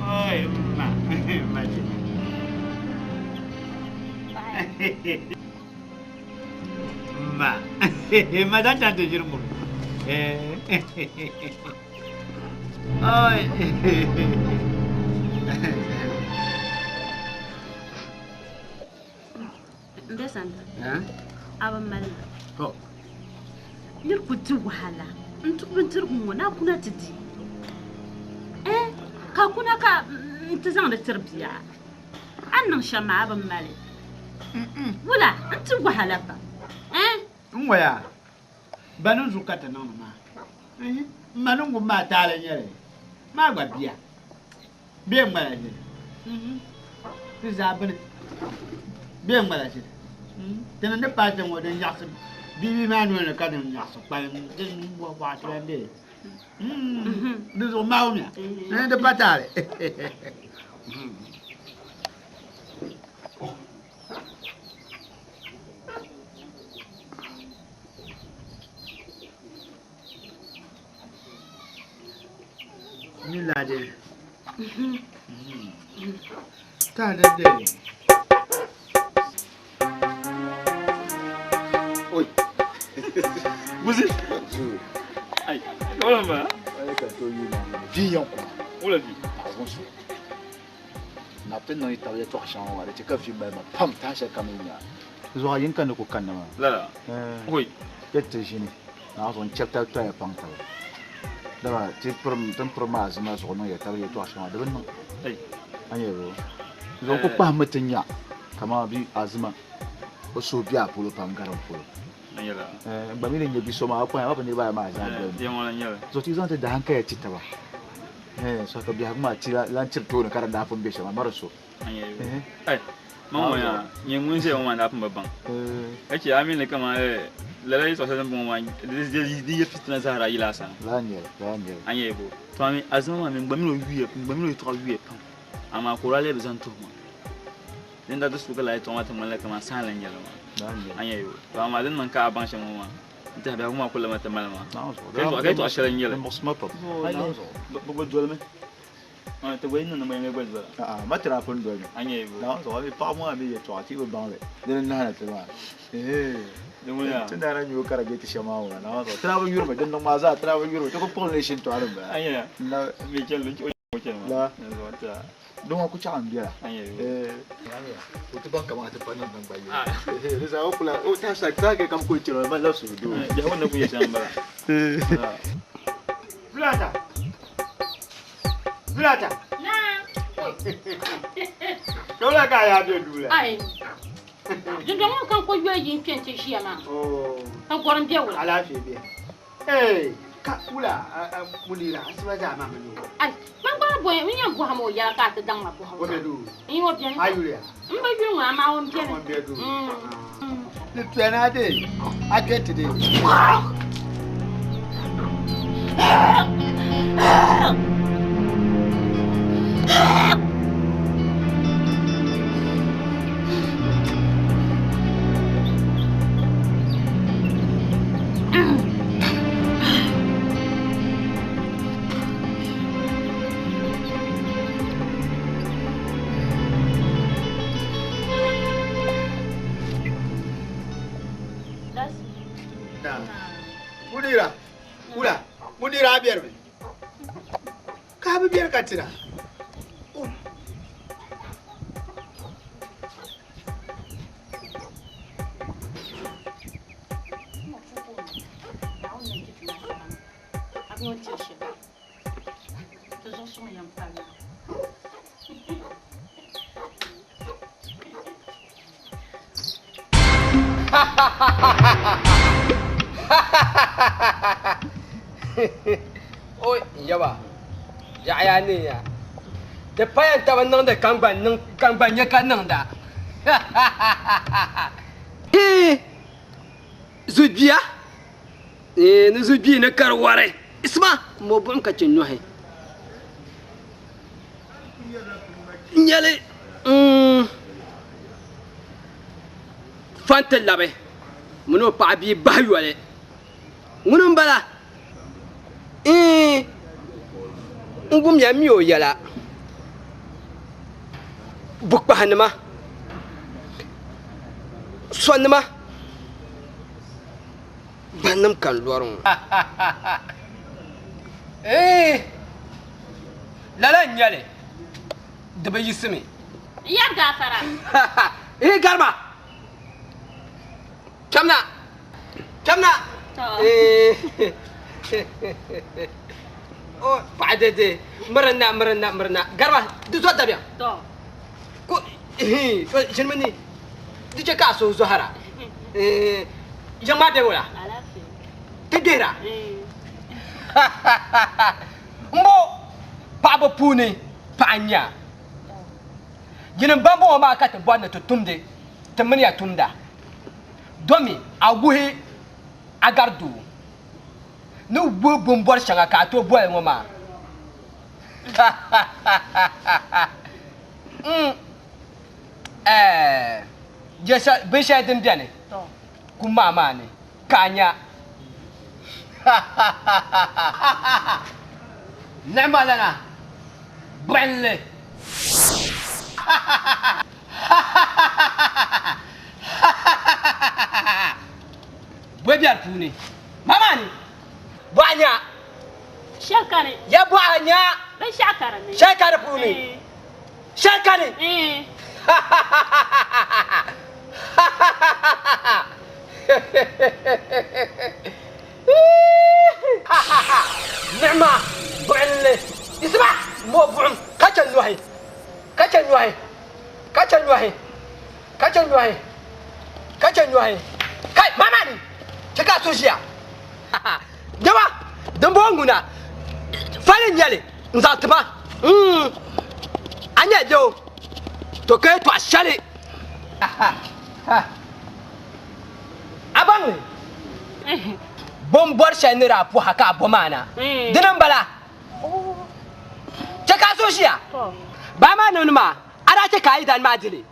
Oi, ma. Ma. Ma da tanto girmo. Oi. Ndesanta. Ha? Aba malna. Ko. Yar ku tu wahala. Ntu bintir mu na kuna tidi. Ka kuna ka intizan da tarbiya. Annan shama aba mali. Wala, ntu wahala ba. Ngoya. Banu zukata na ma. Manungu ma tale nyere. Ma gba bia. Bia ngala je. Ti zabane. Bia ngala je. Tena ne pa te ngode yakse. Bibi ma no ne ka de yakse pa den bo ba trende. Dizo maumia. Ne de patale. Ni lade. Ta de de. Oi. Buzi. Ai, wala ba. Ai ka to yi na. Viyon ko. Wala bi. Bonso. Na pen no ita le to shan wa de ka fi ba ma pam ta sha kaminya. Zo yin kan ko kan ma. Lala. Oi. Yette jini. Na zo chapter to ya pam ta. Daba ti prom ma zo no ya ta le to shan wa de ban. Ai. Anye ro. Zo ko pa mutinya. Kama bi azuma. O so bi apolo pam garan polo. Anyala. Ba mi le nyebi so ma ko ya ba ni ba ma za Ya ga. wala nyala. Zo ti zan ta da hanka ya ci ta ba. So ka bi ha kuma ti lan cir to ne karan da fun be shi ma maraso. Anyala. Ai. Mama ya, nyengun se o ma da pun babban. Ake amin ne kama lalai so sai bon wan di fitina zahara ila sana. Lanye. Anye bo. To ami azuma min gbamilo wiye to wiye pam. Ama ko rale bezan to ma. Nda da su kala to mata mallaka ma salan yalo ma. anya yo to amma din nan ka ban shan mu انت هبه هما كل ما تمام ما كيف 10 يلا نص مطر بقول دول ما انت وين انا ما يقول ما ترى فين دول اني لا صاحبي طعمه ابي تعطي وبان لي لان تمام ايه دمنا تندار نيو كراجيت شماو انا ترى يورو دن ما زا ترى يورو تكو بوليشن تو عرب اي لا ميكل لا دون اكو تشان بيا ايه وتبان كما تفنن دن باي اذا اقول او تاسك تاك كم كويترو ما لا سودو جهون نكو يشان بلا Zulata. Nah. Kau lah kaya dia dulu lah. Ai. Jangan kan kau jual yin pian tu sia mah. Oh. Kau korang dia ulah. Alah dia. Eh, kak pula Munira sebagai mama ni. Ai, mang ba boy, ni yang gua mau ya ka te dang ma gua. Kau bedu. Ini mau pian. Ayu dia. Mbak ju ngah mau pian. Kau bedu. Ni pian ada. Aget dia. Munira biar be. Ka bi biar ka tira. Ôi, dạ bà. Dạ ya nè ya. Để phải anh ta vẫn nâng để căng bàn nhớ cả nâng đã. Ê, rồi bia. Ê, nó rồi bia nó caro ware. Isma, mo bom ka chenyo he. Nyale. Fanta labe. Muno pa bi bayu ale. Muno mbala. Ngum ya mi o yala bukpa hanama sonama banam kan lorong lala nyale da bai yismi Ya gafara. garba kamna Oh, pada deh, merena, garba, tu suatu dia. Toh. Kau, macam ni, tu cakap Zuhara. Yang mana bola? Kedera. Mbo, Papa Puni, Panya. Jangan bambu ama kata buat tu tumde, temen ya tumda. Domi, aguhe, agardu. Nu bum bor shanga ka to boy ngoma jesa besha din biane to kuma mane kanya namalana belle Bobiar puni mamani Banyak. Syakare. Ya banyak. Ben syakare ni. Syakare puni. Syakare. Nima bu'ille. Isma, mo bu'um. Kacan wahi. Kai, mama ni. Cakap sosial. Jawa, dembonguna. Fale nyale, nzatba. Anya jo. To kai to ashale. Abang. Bombor shanira pu haka bomana. Dinan bala. Caka soshiya. Ba ma nunma, ara ce kai dan majili.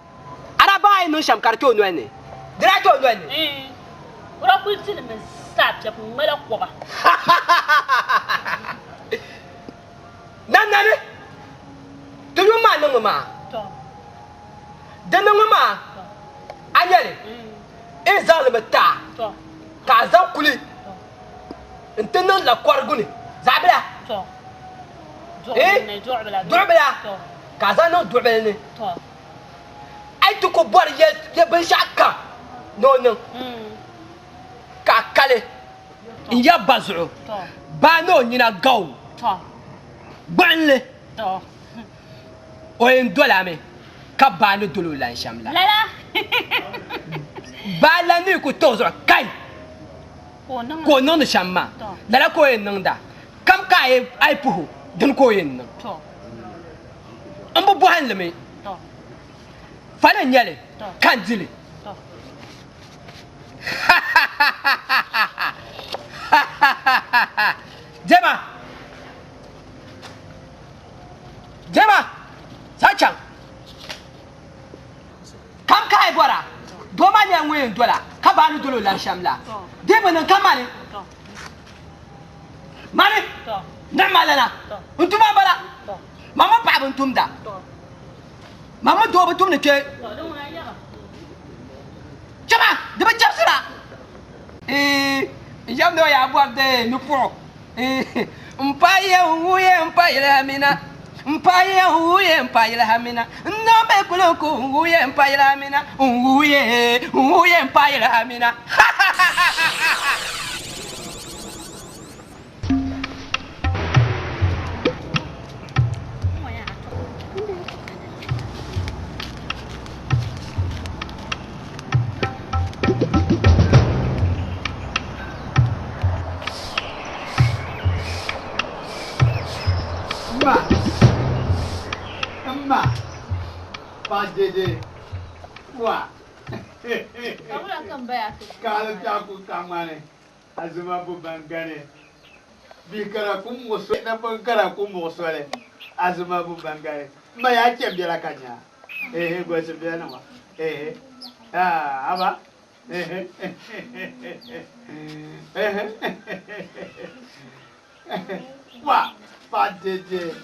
Ara ba ai nun sham karto no ne. dira to ndo ni ura ku tin me sap ya mu mala ko ba nan nan to yo ma nan ma to dan nan ma anyale e zalmata to ka zan kuli intanan la kwarguni zabila to du'bila ka zan no du'bila ne to ai to ko bor ye bin shakka no ka kale in ya bazu ba no nyina gaw to gbanle to o en dola me ka ba no dolo lan shamla lala ba la ni ko tozo kai ko non shamma lala ko en nda kam ka ai puhu dun ko en to ambo bo han leme to fala nyale kan dile to Jema sachang kam kai bora do ma nya ngwe dola ka ba ni dolo la shamla de bonan kamani mani na malana untuma bala mama pa buntumda mama do butum ne ke Jema de ba chapsira yam no ya bo de nu po mpaye uye mpaye la mina mpaye uye mpaye la mina no me kuloko uye mpaye la mina uye mpaye la mina Amma, pas dede, wah. Kamu akan bayar. Kalau aku kamane, azuma bubangane. Bikara kumuso, na bangara kumuso le. Azuma bubangane. Maya chembela kanya. Gua sebelah nama. Apa? Wah, pas dede.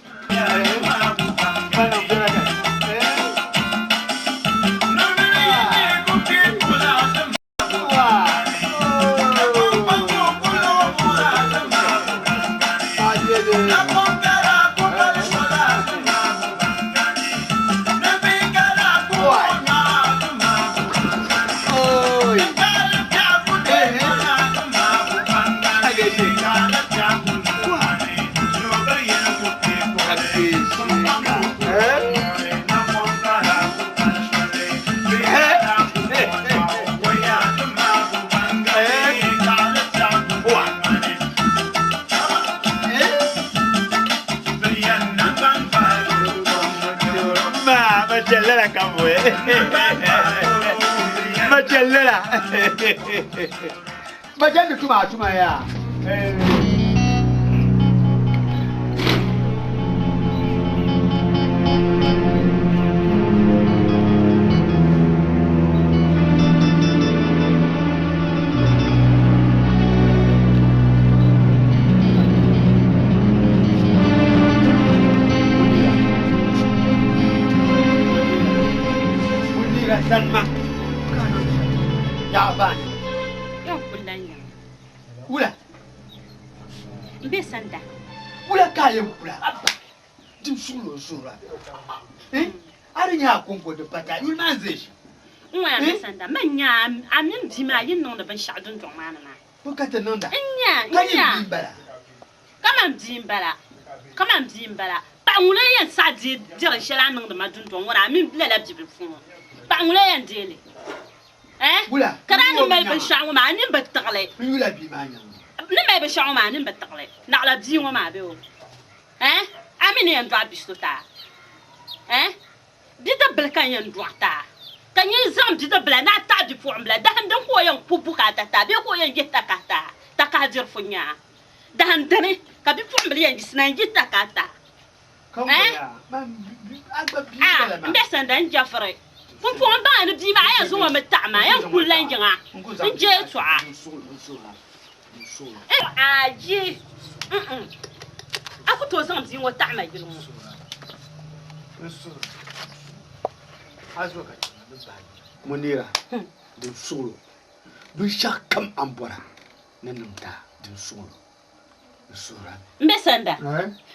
Macellera kamu Macellera Macam tu cuma ya Salma, ya bani. Yang kulanya. Ula. Besanda. Ula kaya ula. Apa? Dim sulo sura. Ari nya konko de pata. Ul manzesh. Uwa besanda. Manya amin dima yin non da ban shadun jomana na. Ko kata nonda. Nya. Bimbala. Kama bimbala. Pa ngule yan sa di jira shela nang da madun to ngora amin blela bibi fu. Ngule yan dele wula kada ni mel ban sha'u ma ni battagle wula bi ma nya ni mel ban sha'u ma ni battagle na la bi ngo ma be o amini yan dwa bistota dita belkan yan dwa ta kan yi zam dita bela na ta bi fu ambla da han dan ko yan pupuka ta ta be ko yan getta ka ta ka jir funya da han dane ka bi fu ambla yan gisna getta ka ta kan ya man agba bi bala ma mbesan dan jafre pun pun ba ni bi ma ya zo ma ta ma yan kullan jinga in je twa aji aku to san bi wo ta ma gilu azo ka munira din solo du shakam ambora nanumta din solo sura mbesanda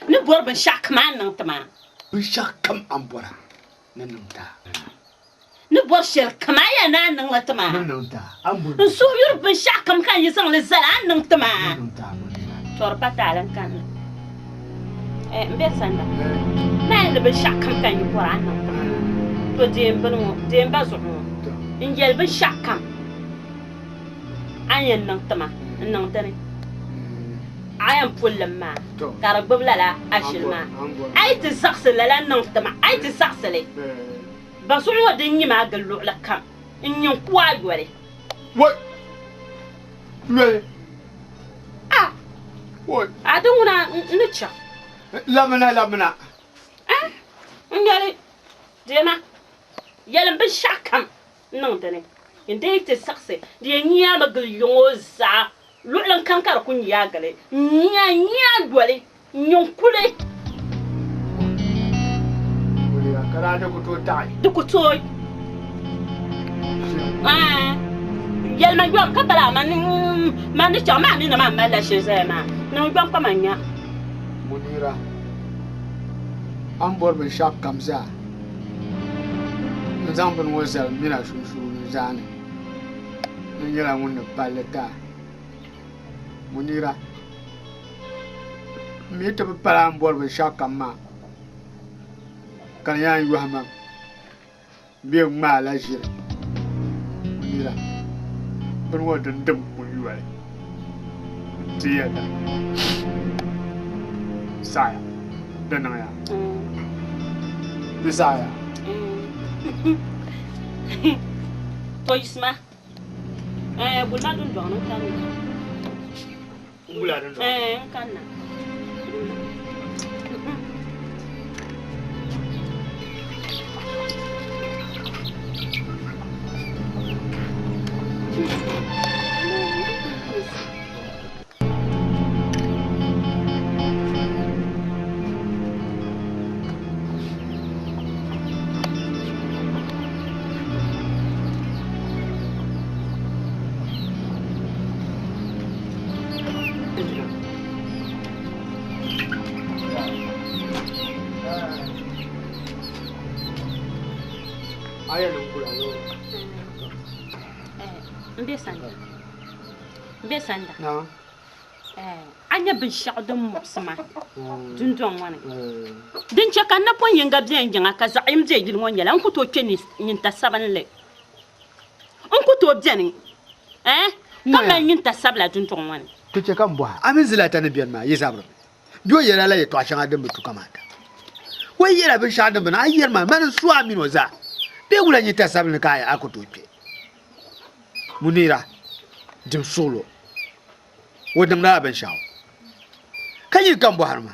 ni borban shak man nan tama du shakam ambora nanumta ni bor shel kama ya nan nan la tama nanumta ambora so yur ban shakam kan yi san le zala nan tama torpa talan kan mbesanda na le ban shakam kan yi qur'an nan to dem ba zo ingel ban shakam ayen nan tama nan tane ayan pullum ma karagbab lala ashil ma ay ti saxse lala nan tama ay ti saxse le ba so yo den yima gallo la kam inyin kwa gore what le ah what aduna ncha lamna ngale dema yalan ban shakam nan tane inda ti saxse di nya ba gallo za lu'lan kankar kun ya gale nya dole nyon kule kara da ku to tai du ku to yel ma yom ka bala man ni chama ni na ma la shi sai ma no yom ka manya munira an bor bin shak kamza zan bin wazal mina shushu zane ni yala mun paleta munira mi ta para an bor bin shak kamma kan yan yu hama bi ma la shi munira bin wadan dum kun yu ai tiya da saya dan ya bisaya to isma bulma dun don kan bula dun kan na besanda no anya bin shaqdum mopsma dun don wani din ce kan na pon yinga bien jinga ka zaim je gil won yala ku to keni nin ta sabanle on ku to bien kama nin ta sabla dun don wani to ce kan bwa amin zilata ne biyan ma yi sabra biyo yara la ya to ashan adam tu kamata wai yara bin shaqdum na ayyar ma man su amin waza be gula nin ta sabla ka ya aku to ke munira jin solo wadam na ban shawo kayi kan buhar ma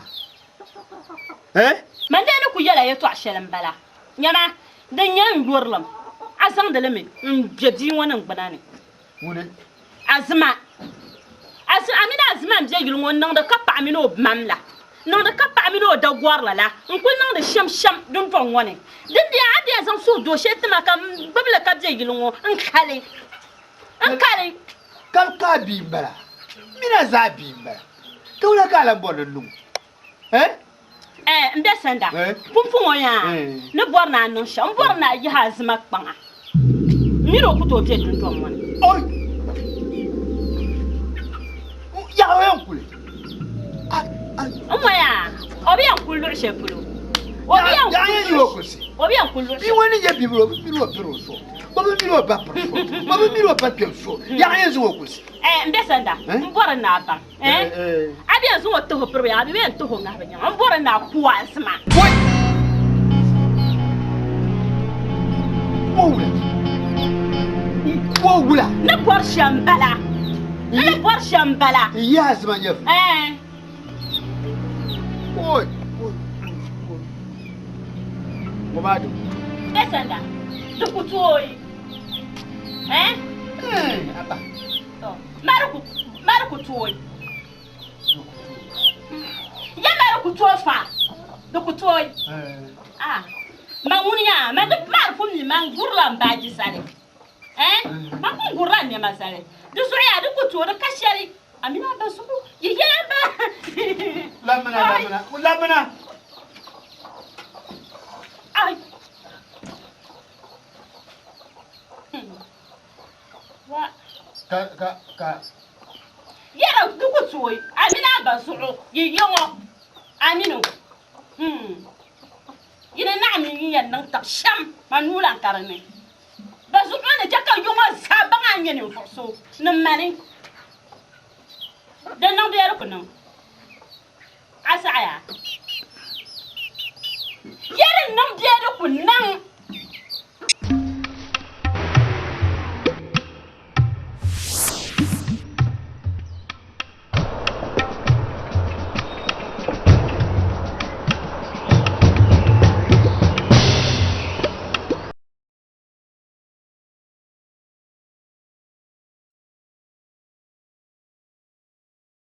man da ku yala ya to ashalan bala nyama dan yan dorlam azan da lame jadi wannan gbana ne mune azma amina azma am je gilon wannan da kappa amino mamla non da kappa amino da gwarla la kun nan da sham dun ton wani din da ya zan so do she tuma kam babla kap je gilon an kale kalka bi bala mina za bi bala kawla kala bonon lu mbesanda pumpu ya ne borna non sham borna yi hazma kpanga miro ku to je dun ton wani oy ya wen kule ya obi an kullu shefulo obi an ya yen yo kusi obi an kullu bi woni je bi biro so babu miro ba babu miro pa so ya yen zo kusi mbesanda mbora na ba abi an zo to ho pro ya abi en to ho na ba nya mbora na ku asma wula ne por shambala ya asma nyef Oi. Momado. Besanda. Du ku toyi. Apa. To. Mara ku toyi. Ya mara ku to fa. Du ku toyi. Ah. Mangunya, man mar fu mi man gurla mbaji sare. Man kun gurla ne masare. Du so ya du ku to da kashari. Amina ba su ku ye ba. Lamana. Ai. Wa Ka. Yara du ku to Amina ba su ye yongo. Aminu. Yine na mi yin nan ta sham manulan karane ba su ne jaka yunga saban anye ne foso nan mani dan nan biyar ku nan asa ya yaran nan biyar ku nan